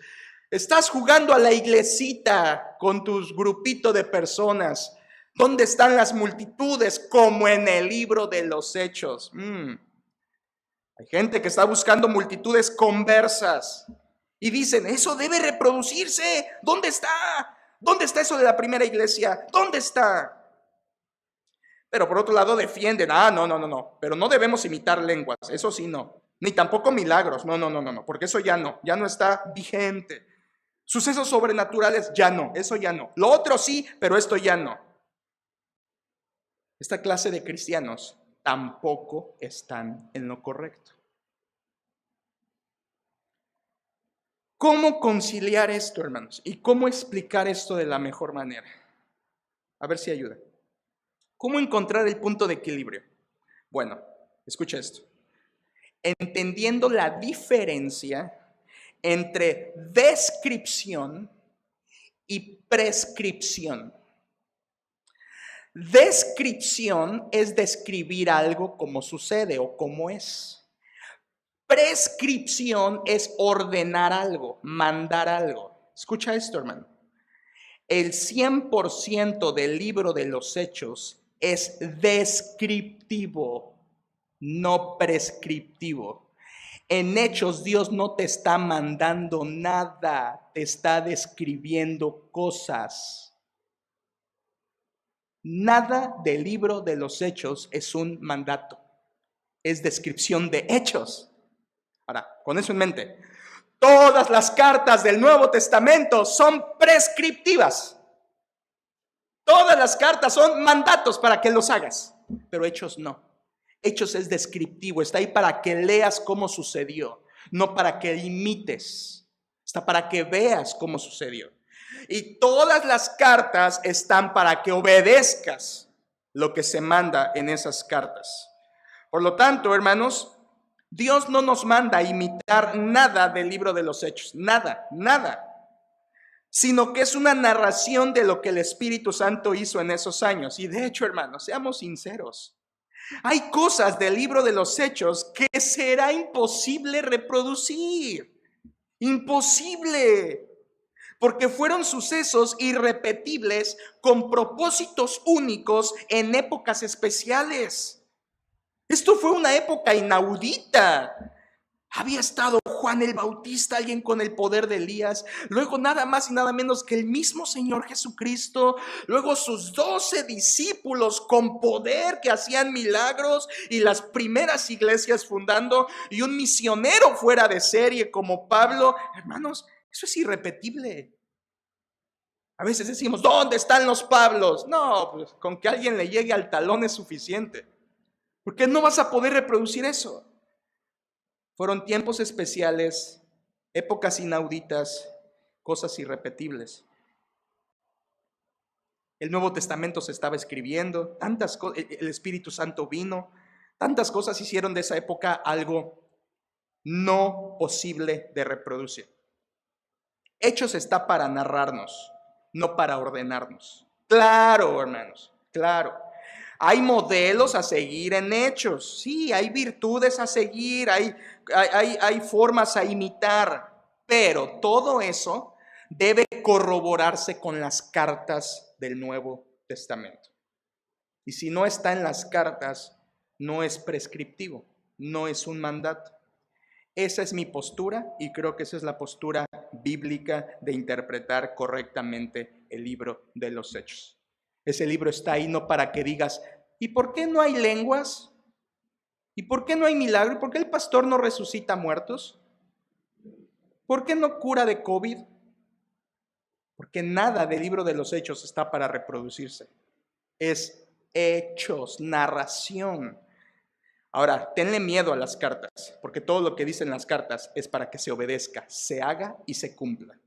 Estás jugando a la iglesita con tus grupitos de personas. ¿Dónde están las multitudes? Como en el libro de los Hechos. Hay gente que está buscando multitudes conversas y dicen, eso debe reproducirse. ¿Dónde está? ¿Dónde está eso de la primera iglesia? ¿Dónde está? Pero por otro lado defienden, no, pero no debemos imitar lenguas, eso sí no, ni tampoco milagros, no, porque eso ya no está vigente. Sucesos sobrenaturales, ya no, eso ya no. Lo otro sí, pero esto ya no. Esta clase de cristianos tampoco están en lo correcto. ¿Cómo conciliar esto, hermanos? ¿Y cómo explicar esto de la mejor manera? A ver si ayuda. ¿Cómo encontrar el punto de equilibrio? Bueno, escucha esto. Entendiendo la diferencia entre descripción y prescripción. Descripción es describir algo como sucede o como es. Prescripción es ordenar algo, mandar algo. Escucha esto, hermano. El 100% del libro de los Hechos es descriptivo, no prescriptivo. En Hechos Dios no te está mandando nada, te está describiendo cosas. Nada del libro de los Hechos es un mandato, es descripción de hechos. Ahora, con eso en mente, todas las cartas del Nuevo Testamento son prescriptivas. Todas las cartas son mandatos para que los hagas, pero Hechos no. Hechos es descriptivo, está ahí para que leas cómo sucedió, no para que imites, está para que veas cómo sucedió. Y todas las cartas están para que obedezcas lo que se manda en esas cartas. Por lo tanto, hermanos, Dios no nos manda a imitar nada del libro de los Hechos, nada, sino que es una narración de lo que el Espíritu Santo hizo en esos años. Y de hecho, hermanos, seamos sinceros, hay cosas del libro de los Hechos que será imposible reproducir, imposible. Porque fueron sucesos irrepetibles con propósitos únicos en épocas especiales. Esto fue una época inaudita. Había estado Juan el Bautista, alguien con el poder de Elías. Luego nada más y nada menos que el mismo Señor Jesucristo. Luego sus 12 discípulos con poder que hacían milagros y las primeras iglesias fundando. Y un misionero fuera de serie como Pablo. Hermanos, eso es irrepetible. A veces decimos, ¿dónde están los Pablos? No, pues con que alguien le llegue al talón es suficiente. Porque no vas a poder reproducir eso. Fueron tiempos especiales, épocas inauditas, cosas irrepetibles. El Nuevo Testamento se estaba escribiendo, tantas cosas, el Espíritu Santo vino, tantas cosas hicieron de esa época algo no posible de reproducir. Hechos está para narrarnos, no para ordenarnos. Claro, hermanos, claro. Hay modelos a seguir en Hechos, sí, hay virtudes a seguir, hay formas a imitar, pero todo eso debe corroborarse con las cartas del Nuevo Testamento. Y si no está en las cartas, no es prescriptivo, no es un mandato. Esa es mi postura y creo que esa es la postura bíblica de interpretar correctamente el libro de los Hechos. Ese libro está ahí no para que digas, ¿y por qué no hay lenguas? ¿Y por qué no hay milagro? ¿Y por qué el pastor no resucita muertos? ¿Por qué no cura de COVID? Porque nada del libro de los Hechos está para reproducirse. Es hechos, narración. Ahora, tenle miedo a las cartas, porque todo lo que dicen las cartas es para que se obedezca, se haga y se cumpla.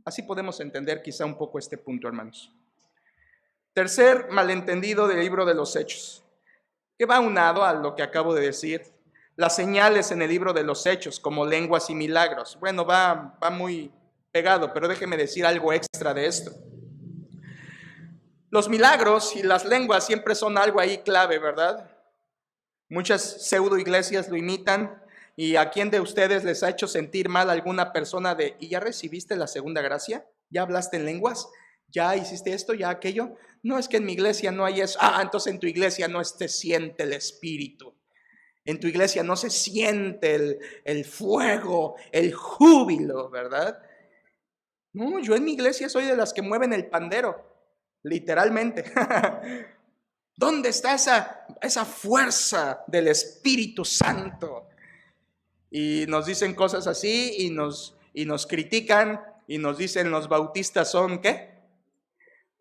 Así podemos entender quizá un poco este punto, hermanos. Tercer malentendido del libro de los Hechos, que va aunado a lo que acabo de decir. Las señales en el libro de los Hechos, como lenguas y milagros. Bueno, va muy pegado, pero déjeme decir algo extra de esto. Los milagros y las lenguas siempre son algo ahí clave, ¿verdad? Muchas pseudo iglesias lo imitan. ¿Y a quién de ustedes les ha hecho sentir mal alguna persona de, ¿y ya recibiste la segunda gracia? ¿Ya hablaste en lenguas? ¿Ya hiciste esto? ¿Ya aquello? No, es que en mi iglesia no hay eso. Entonces en tu iglesia no se siente el Espíritu. En tu iglesia no se siente el fuego, el júbilo, ¿verdad? No, yo en mi iglesia soy de las que mueven el pandero, literalmente. ¿Dónde está esa fuerza del Espíritu Santo? Y nos dicen cosas así y nos critican y nos dicen los bautistas son, ¿qué?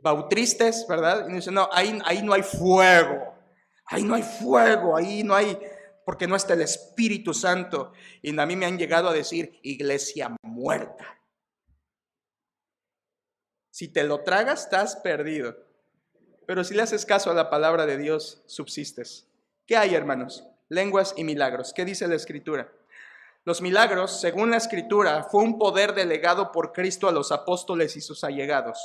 Bautristes, ¿verdad? Y dicen, no, ahí no hay fuego, ahí no hay fuego, ahí no hay, porque no está el Espíritu Santo. Y a mí me han llegado a decir, iglesia muerta. Si te lo tragas, estás perdido. Pero si le haces caso a la palabra de Dios, subsistes. ¿Qué hay, hermanos? Lenguas y milagros. ¿Qué dice la Escritura? Los milagros, según la Escritura, fue un poder delegado por Cristo a los apóstoles y sus allegados.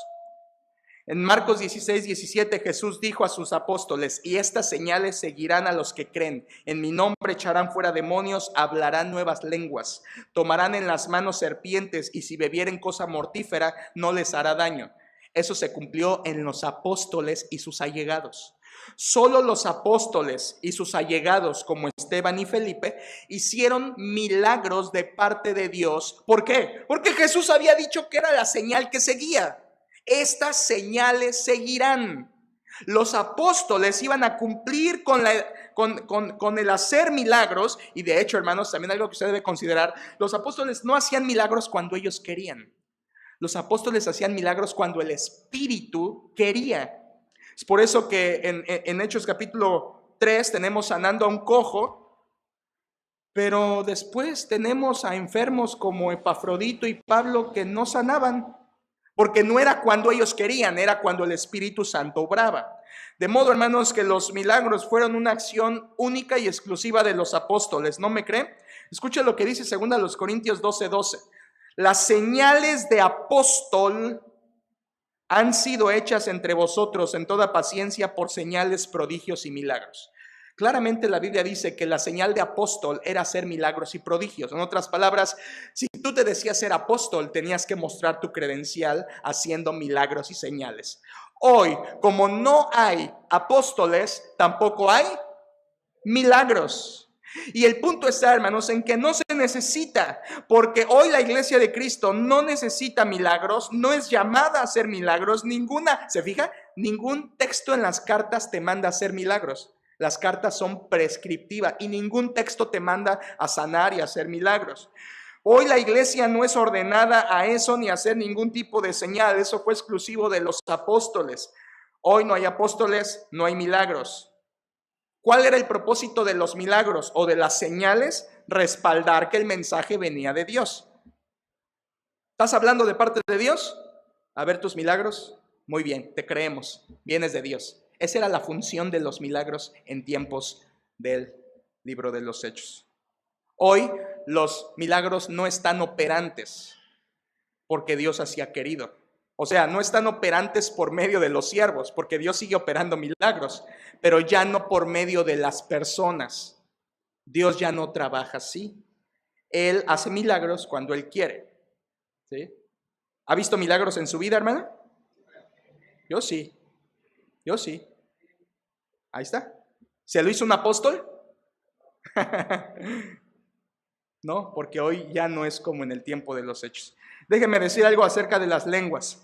En Marcos 16:17 Jesús dijo a sus apóstoles, y estas señales seguirán a los que creen. En mi nombre echarán fuera demonios, hablarán nuevas lenguas, tomarán en las manos serpientes y si bebieren cosa mortífera no les hará daño. Eso se cumplió en los apóstoles y sus allegados. Solo los apóstoles y sus allegados como Esteban y Felipe hicieron milagros de parte de Dios. ¿Por qué? Porque Jesús había dicho que era la señal que seguía. Estas señales seguirán. Los apóstoles iban a cumplir con el hacer milagros. Y de hecho, hermanos, también algo que usted debe considerar: los apóstoles no hacían milagros cuando ellos querían. Los apóstoles hacían milagros cuando el Espíritu quería. Es por eso que en Hechos capítulo 3 tenemos sanando a un cojo, pero después tenemos a enfermos como Epafrodito y Pablo que no sanaban, porque no era cuando ellos querían, era cuando el Espíritu Santo obraba. De modo, hermanos, que los milagros fueron una acción única y exclusiva de los apóstoles. ¿No me cree? Escuche lo que dice 2 Corintios 12:12. Las señales de apóstol han sido hechas entre vosotros en toda paciencia por señales, prodigios y milagros. Claramente la Biblia dice que la señal de apóstol era hacer milagros y prodigios. En otras palabras, si tú te decías ser apóstol, tenías que mostrar tu credencial haciendo milagros y señales. Hoy, como no hay apóstoles, tampoco hay milagros. Y el punto está, hermanos, en que no se necesita, porque hoy la iglesia de Cristo no necesita milagros, no es llamada a hacer milagros, ¿se fija? Ningún texto en las cartas te manda a hacer milagros. Las cartas son prescriptivas y ningún texto te manda a sanar y a hacer milagros. Hoy la iglesia no es ordenada a eso ni a hacer ningún tipo de señal. Eso fue exclusivo de los apóstoles. Hoy no hay apóstoles, no hay milagros. ¿Cuál era el propósito de los milagros o de las señales? Respaldar que el mensaje venía de Dios. ¿Estás hablando de parte de Dios? A ver tus milagros. Muy bien, te creemos. Vienes de Dios. Esa era la función de los milagros en tiempos del libro de los Hechos. Hoy los milagros no están operantes porque Dios así ha querido. O sea, no están operantes por medio de los siervos, porque Dios sigue operando milagros, pero ya no por medio de las personas. Dios ya no trabaja así. Él hace milagros cuando Él quiere. ¿Sí? ¿Ha visto milagros en su vida, hermana? Yo sí. Yo sí. Ahí está. ¿Se lo hizo un apóstol? No, porque hoy ya no es como en el tiempo de los Hechos. Déjenme decir algo acerca de las lenguas.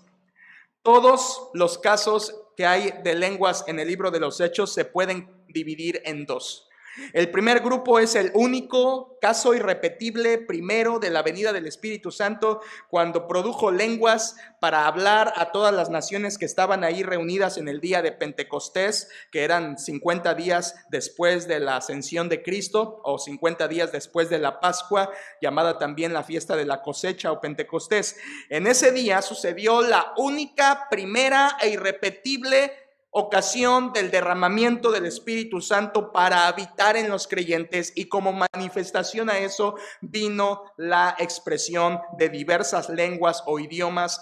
Todos los casos que hay de lenguas en el libro de los Hechos se pueden dividir en dos. El primer grupo es el único caso irrepetible primero de la venida del Espíritu Santo, cuando produjo lenguas para hablar a todas las naciones que estaban ahí reunidas en el día de Pentecostés, que eran 50 días después de la ascensión de Cristo, o 50 días después de la Pascua, llamada también la fiesta de la cosecha o Pentecostés. En ese día sucedió la única, primera e irrepetible ocasión del derramamiento del Espíritu Santo para habitar en los creyentes, y como manifestación a eso vino la expresión de diversas lenguas o idiomas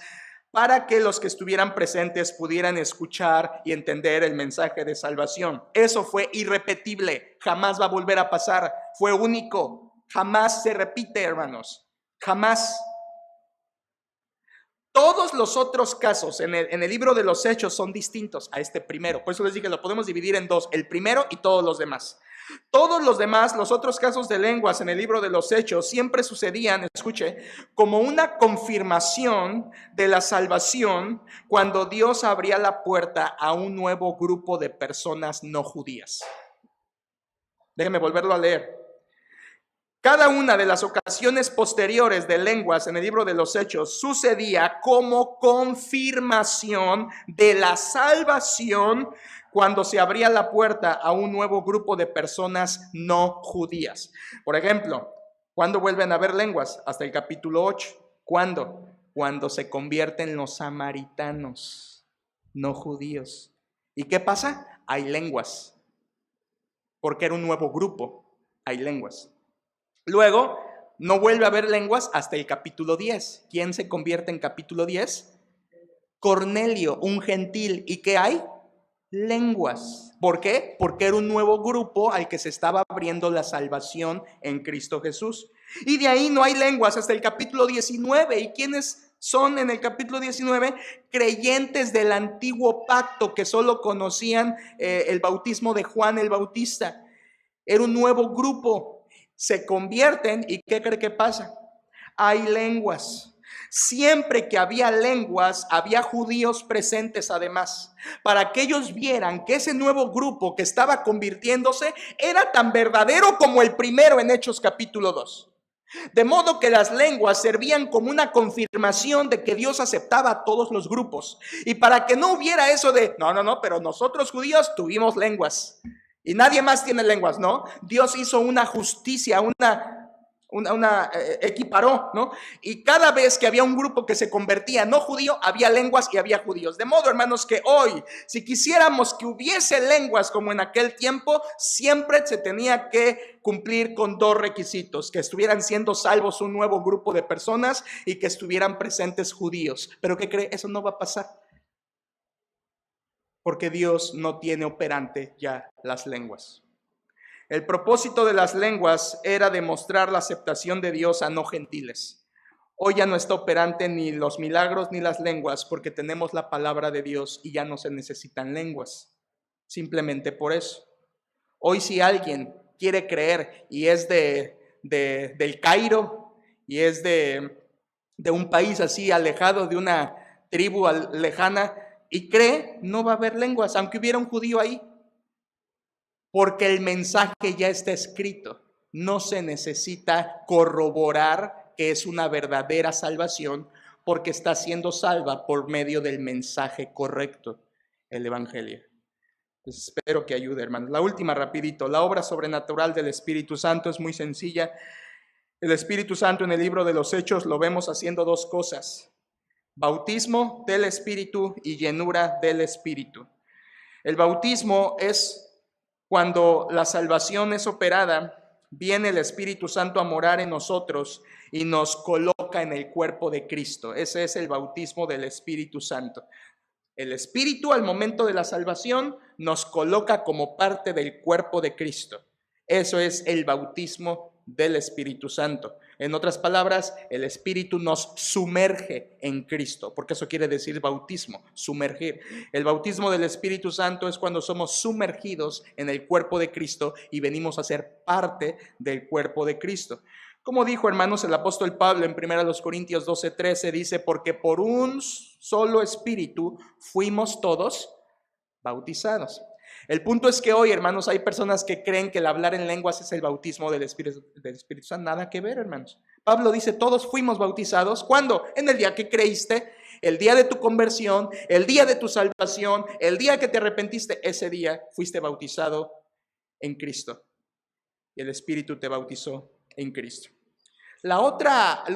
para que los que estuvieran presentes pudieran escuchar y entender el mensaje de salvación. Eso fue irrepetible, jamás va a volver a pasar, fue único, jamás se repite, hermanos, jamás. Todos los otros casos en el libro de los Hechos son distintos a este primero. Por eso les dije, lo podemos dividir en dos, el primero y todos los demás. Todos los demás, los otros casos de lenguas en el libro de los Hechos siempre sucedían, escuche, como una confirmación de la salvación cuando Dios abría la puerta a un nuevo grupo de personas no judías. Déjenme volverlo a leer. Cada una de las ocasiones posteriores de lenguas en el libro de los Hechos sucedía como confirmación de la salvación cuando se abría la puerta a un nuevo grupo de personas no judías. Por ejemplo, ¿cuándo vuelven a haber lenguas? Hasta el capítulo 8. ¿Cuándo? Cuando se convierten los samaritanos, no judíos. ¿Y qué pasa? Hay lenguas. Porque era un nuevo grupo, hay lenguas. Luego, no vuelve a haber lenguas hasta el capítulo 10. ¿Quién se convierte en capítulo 10? Cornelio, un gentil. ¿Y qué hay? Lenguas. ¿Por qué? Porque era un nuevo grupo al que se estaba abriendo la salvación en Cristo Jesús. Y de ahí no hay lenguas hasta el capítulo 19. ¿Y quiénes son en el capítulo 19? Creyentes del antiguo pacto que solo conocían el bautismo de Juan el Bautista. Era un nuevo grupo. Se convierten y ¿qué cree que pasa? Hay lenguas. Siempre que había lenguas, había judíos presentes además, para que ellos vieran que ese nuevo grupo que estaba convirtiéndose era tan verdadero como el primero en Hechos capítulo 2. De modo que las lenguas servían como una confirmación de que Dios aceptaba a todos los grupos. Y para que no hubiera eso de, no, pero nosotros judíos tuvimos lenguas y nadie más tiene lenguas, ¿no? Dios hizo una justicia, equiparó, ¿no? Y cada vez que había un grupo que se convertía no judío, había lenguas y había judíos. De modo, hermanos, que hoy, si quisiéramos que hubiese lenguas como en aquel tiempo, siempre se tenía que cumplir con dos requisitos: que estuvieran siendo salvos un nuevo grupo de personas y que estuvieran presentes judíos. Pero ¿qué cree? Eso no va a pasar, porque Dios no tiene operante ya las lenguas. El propósito de las lenguas era demostrar la aceptación de Dios a no gentiles. Hoy ya no está operante ni los milagros ni las lenguas, porque tenemos la palabra de Dios y ya no se necesitan lenguas. Simplemente por eso. Hoy si alguien quiere creer y es del Cairo y es de un país así alejado, de una tribu lejana, y cree, no va a haber lenguas, aunque hubiera un judío ahí. Porque el mensaje ya está escrito. No se necesita corroborar que es una verdadera salvación, porque está siendo salva por medio del mensaje correcto, el evangelio. Pues espero que ayude, hermanos. La última, rapidito. La obra sobrenatural del Espíritu Santo es muy sencilla. El Espíritu Santo en el libro de los Hechos lo vemos haciendo dos cosas: bautismo del Espíritu y llenura del Espíritu. El bautismo es cuando la salvación es operada, viene el Espíritu Santo a morar en nosotros y nos coloca en el cuerpo de Cristo. Ese es el bautismo del Espíritu Santo. El Espíritu, al momento de la salvación, nos coloca como parte del cuerpo de Cristo. Eso es el bautismo del Espíritu Santo. En otras palabras, el Espíritu nos sumerge en Cristo, porque eso quiere decir bautismo, sumergir. El bautismo del Espíritu Santo es cuando somos sumergidos en el cuerpo de Cristo y venimos a ser parte del cuerpo de Cristo. Como dijo, hermanos, el apóstol Pablo en 1 Corintios 12:13, dice: porque por un solo Espíritu fuimos todos bautizados. El punto es que hoy, hermanos, hay personas que creen que el hablar en lenguas es el bautismo del Espíritu Santo. Nada que ver, hermanos. Pablo dice: todos fuimos bautizados. ¿Cuándo? En el día que creíste, el día de tu conversión, el día de tu salvación, el día que te arrepentiste. Ese día fuiste bautizado en Cristo y el Espíritu te bautizó en Cristo. El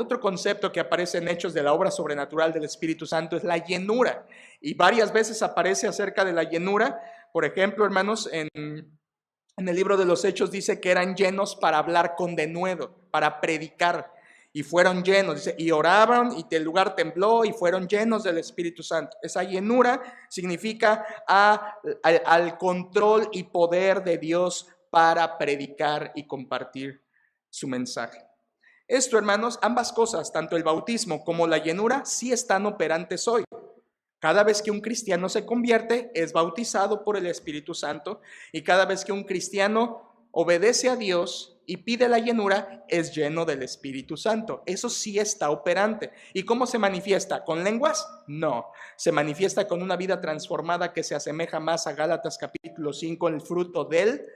otro concepto que aparece en Hechos de la obra sobrenatural del Espíritu Santo es la llenura, y varias veces aparece acerca de la llenura. Por ejemplo, hermanos, en el libro de los Hechos dice que eran llenos para hablar con denuedo, para predicar, y fueron llenos, dice, y oraban y el lugar tembló y fueron llenos del Espíritu Santo. Esa llenura significa al control y poder de Dios para predicar y compartir su mensaje. Esto, hermanos, ambas cosas, tanto el bautismo como la llenura, sí están operantes hoy. Cada vez que un cristiano se convierte, es bautizado por el Espíritu Santo, y cada vez que un cristiano obedece a Dios y pide la llenura, es lleno del Espíritu Santo. Eso sí está operante. ¿Y cómo se manifiesta? ¿Con lenguas? No. Se manifiesta con una vida transformada que se asemeja más a Gálatas capítulo 5, el fruto del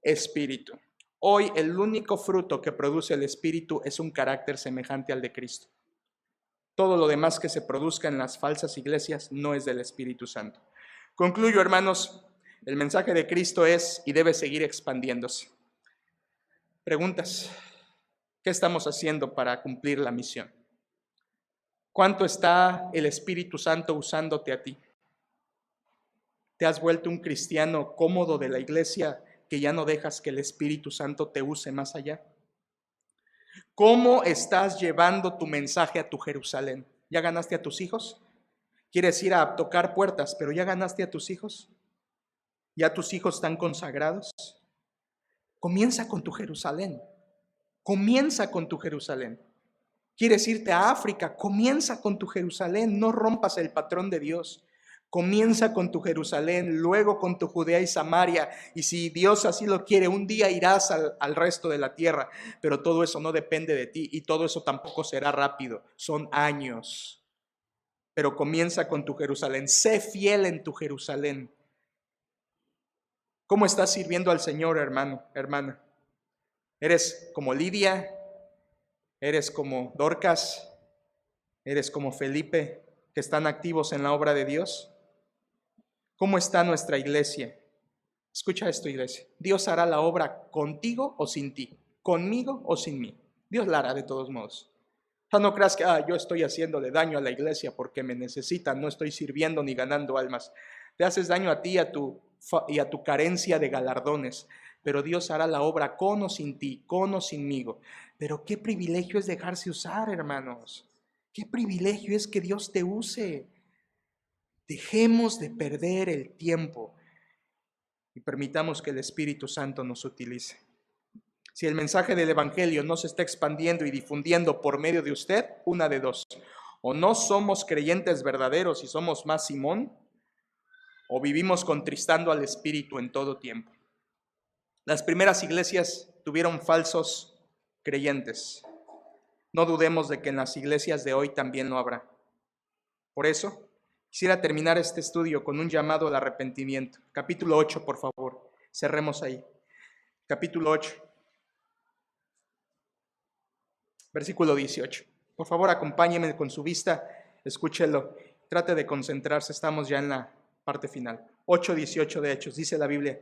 Espíritu. Hoy el único fruto que produce el Espíritu es un carácter semejante al de Cristo. Todo lo demás que se produzca en las falsas iglesias no es del Espíritu Santo. Concluyo, hermanos, el mensaje de Cristo es y debe seguir expandiéndose. Preguntas: ¿qué estamos haciendo para cumplir la misión? ¿Cuánto está el Espíritu Santo usándote a ti? ¿Te has vuelto un cristiano cómodo de la iglesia que ya no dejas que el Espíritu Santo te use más allá? ¿Cómo estás llevando tu mensaje a tu Jerusalén? ¿Ya ganaste a tus hijos? ¿Quieres ir a tocar puertas, pero ya ganaste a tus hijos? ¿Ya tus hijos están consagrados? Comienza con tu Jerusalén. Comienza con tu Jerusalén. ¿Quieres irte a África? Comienza con tu Jerusalén. No rompas el patrón de Dios. Comienza con tu Jerusalén, luego con tu Judea y Samaria, y si Dios así lo quiere, un día irás al resto de la tierra, pero todo eso no depende de ti y todo eso tampoco será rápido, son años. Pero comienza con tu Jerusalén, sé fiel en tu Jerusalén. ¿Cómo estás sirviendo al Señor, hermano, hermana? ¿Eres como Lidia? ¿Eres como Dorcas? ¿Eres como Felipe, que están activos en la obra de Dios? ¿Cómo está nuestra iglesia? Escucha esto, iglesia. Dios hará la obra contigo o sin ti, conmigo o sin mí. Dios la hará de todos modos. O sea, no creas que yo estoy haciéndole daño a la iglesia porque me necesitan, no estoy sirviendo ni ganando almas. Te haces daño a ti y a tu carencia de galardones. Pero Dios hará la obra con o sin ti, con o sinmigo. Pero qué privilegio es dejarse usar, hermanos. Qué privilegio es que Dios te use. Dejemos de perder el tiempo y permitamos que el Espíritu Santo nos utilice. Si el mensaje del Evangelio no se está expandiendo y difundiendo por medio de usted, una de dos: o no somos creyentes verdaderos y somos más Simón, o vivimos contristando al Espíritu en todo tiempo. Las primeras iglesias tuvieron falsos creyentes. No dudemos de que en las iglesias de hoy también lo habrá. Por eso, quisiera terminar este estudio con un llamado al arrepentimiento. Capítulo 8, por favor. Cerremos ahí. Capítulo 8. Versículo 18. Por favor, acompáñenme con su vista, escúchelo, trate de concentrarse, estamos ya en la parte final. 8:18 de Hechos, dice la Biblia: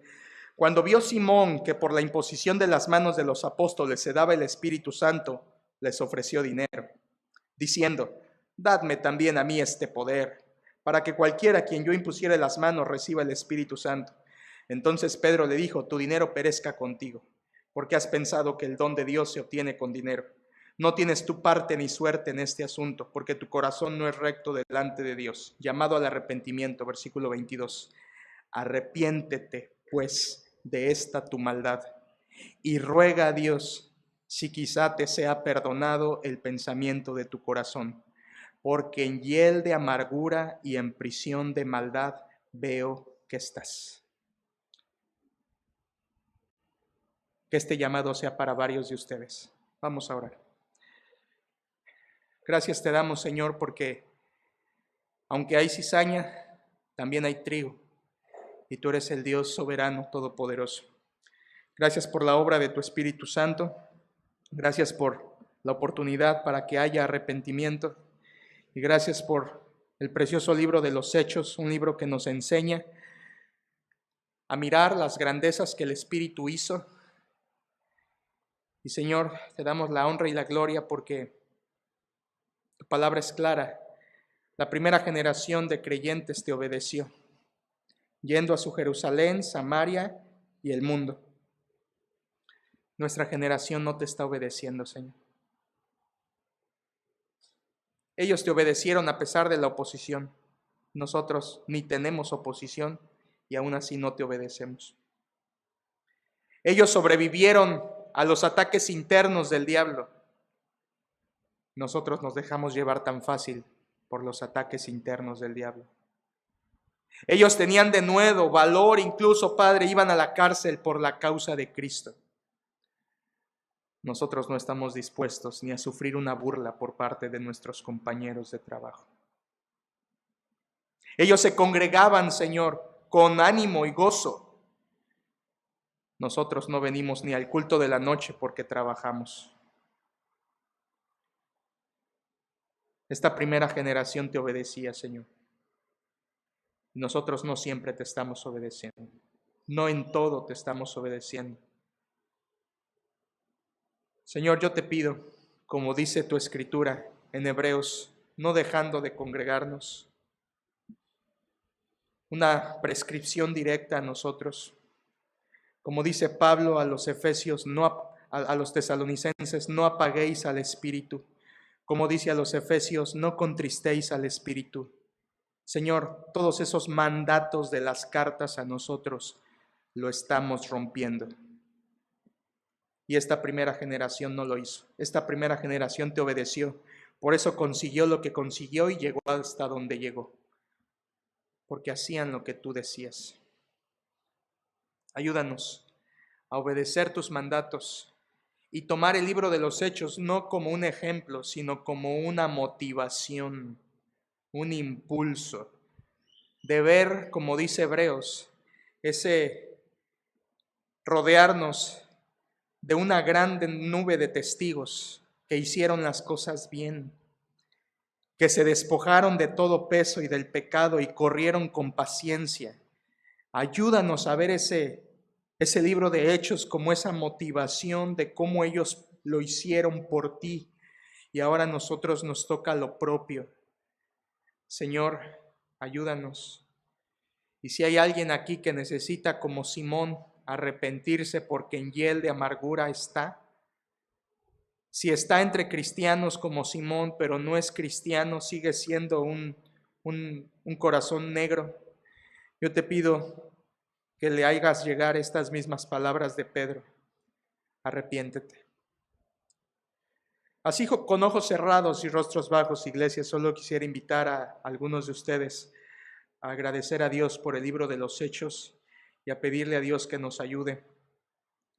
cuando vio Simón que por la imposición de las manos de los apóstoles se daba el Espíritu Santo, les ofreció dinero, diciendo: dadme también a mí este poder, para que cualquiera a quien yo impusiere las manos reciba el Espíritu Santo. Entonces Pedro le dijo: tu dinero perezca contigo, porque has pensado que el don de Dios se obtiene con dinero. No tienes tu parte ni suerte en este asunto, porque tu corazón no es recto delante de Dios. Llamado al arrepentimiento, versículo 22. Arrepiéntete, pues, de esta tu maldad, y ruega a Dios si quizá te sea perdonado el pensamiento de tu corazón, porque en hiel de amargura y en prisión de maldad veo que estás. Que este llamado sea para varios de ustedes. Vamos a orar. Gracias te damos, Señor, porque aunque hay cizaña, también hay trigo, y tú eres el Dios soberano, todopoderoso. Gracias por la obra de tu Espíritu Santo. Gracias por la oportunidad para que haya arrepentimiento. Y gracias por el precioso libro de los Hechos, un libro que nos enseña a mirar las grandezas que el Espíritu hizo. Y Señor, te damos la honra y la gloria porque tu palabra es clara. La primera generación de creyentes te obedeció, yendo a su Jerusalén, Samaria y el mundo. Nuestra generación no te está obedeciendo, Señor. Ellos te obedecieron a pesar de la oposición. Nosotros ni tenemos oposición y aún así no te obedecemos. Ellos sobrevivieron a los ataques internos del diablo. Nosotros nos dejamos llevar tan fácil por los ataques internos del diablo. Ellos tenían de nuevo valor, incluso, Padre, iban a la cárcel por la causa de Cristo. Nosotros no estamos dispuestos ni a sufrir una burla por parte de nuestros compañeros de trabajo. Ellos se congregaban, Señor, con ánimo y gozo. Nosotros no venimos ni al culto de la noche porque trabajamos. Esta primera generación te obedecía, Señor. Nosotros no siempre te estamos obedeciendo. No en todo te estamos obedeciendo. Señor, yo te pido, como dice tu escritura en Hebreos, no dejando de congregarnos, una prescripción directa a nosotros. Como dice Pablo a los Efesios, a los tesalonicenses, no apaguéis al Espíritu. Como dice a los Efesios, no contristéis al Espíritu. Señor, todos esos mandatos de las cartas a nosotros lo estamos rompiendo. Y esta primera generación no lo hizo. Esta primera generación te obedeció. Por eso consiguió lo que consiguió y llegó hasta donde llegó. porque hacían lo que tú decías. Ayúdanos a obedecer tus mandatos y tomar el libro de los Hechos no como un ejemplo, sino como una motivación, un impulso de ver, como dice Hebreos, ese rodearnos de una grande nube de testigos que hicieron las cosas bien, que se despojaron de todo peso y del pecado y corrieron con paciencia. Ayúdanos a ver ese libro de Hechos como esa motivación de cómo ellos lo hicieron por ti y ahora a nosotros nos toca lo propio. Señor, ayúdanos. Y si hay alguien aquí que necesita, como Simón, arrepentirse porque en hiel de amargura está, si está entre cristianos como Simón, pero no es cristiano, sigue siendo un corazón negro, yo te pido que le hagas llegar estas mismas palabras de Pedro: arrepiéntete. Así, con ojos cerrados y rostros bajos, iglesia, solo quisiera invitar a algunos de ustedes a agradecer a Dios por el libro de los Hechos y a pedirle a Dios que nos ayude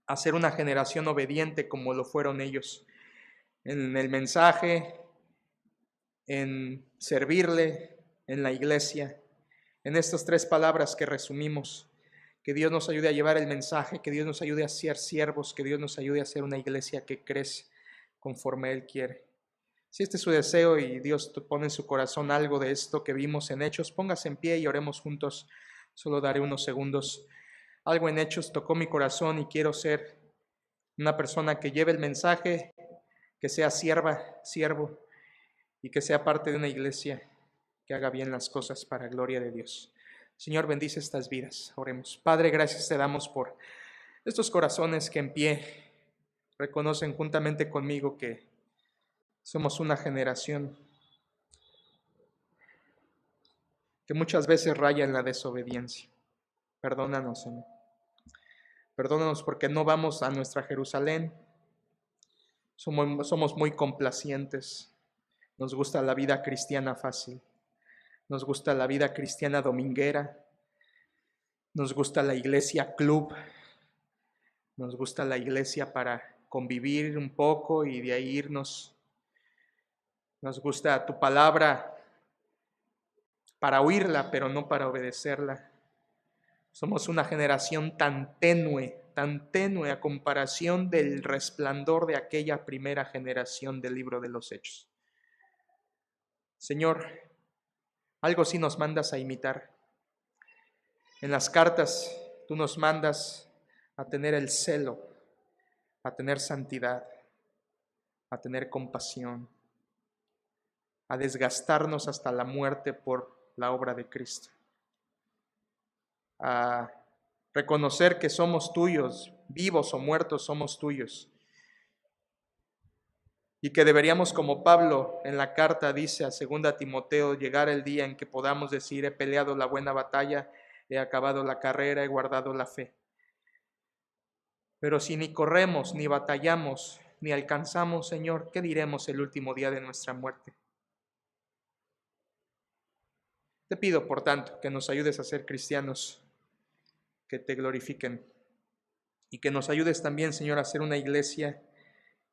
a ser una generación obediente como lo fueron ellos, en el mensaje, en servirle, en la iglesia, en estas 3 palabras que resumimos. Que Dios nos ayude a llevar el mensaje, que Dios nos ayude a ser siervos, que Dios nos ayude a ser una iglesia que crece conforme Él quiere. Si este es su deseo y Dios pone en su corazón algo de esto que vimos en Hechos, póngase en pie y oremos juntos. Solo daré unos segundos. Algo en Hechos tocó mi corazón y quiero ser una persona que lleve el mensaje, que sea siervo y que sea parte de una iglesia que haga bien las cosas para gloria de Dios. Señor, bendice estas vidas. Oremos. Padre, gracias te damos por estos corazones que en pie reconocen juntamente conmigo que somos una generación que muchas veces raya en la desobediencia. Perdónanos, Señor. Perdónanos porque no vamos a nuestra Jerusalén. Somos muy complacientes. Nos gusta la vida cristiana fácil. Nos gusta la vida cristiana dominguera. Nos gusta la iglesia club. Nos gusta la iglesia para convivir un poco y de ahí irnos. Nos gusta tu palabra para oírla, pero no para obedecerla. Somos una generación tan tenue a comparación del resplandor de aquella primera generación del libro de los Hechos. Señor, algo sí nos mandas a imitar. En las cartas tú nos mandas a tener el celo, a tener santidad, a tener compasión, a desgastarnos hasta la muerte por la obra de Cristo, a reconocer que somos tuyos, vivos o muertos somos tuyos, y que deberíamos, como Pablo en la carta dice a 2 Timoteo, llegar el día en que podamos decir: he peleado la buena batalla, he acabado la carrera, he guardado la fe. Pero si ni corremos, ni batallamos, ni alcanzamos, Señor, ¿qué diremos el último día de nuestra muerte? Te pido, por tanto, que nos ayudes a ser cristianos que te glorifiquen y que nos ayudes también, Señor, a ser una iglesia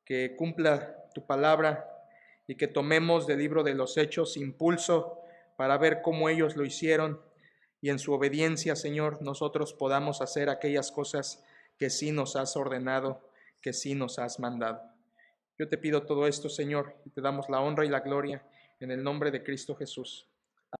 que cumpla tu palabra y que tomemos del libro de los Hechos impulso para ver cómo ellos lo hicieron y en su obediencia, Señor, nosotros podamos hacer aquellas cosas que sí nos has ordenado, que sí nos has mandado. Yo te pido todo esto, Señor, y te damos la honra y la gloria en el nombre de Cristo Jesús.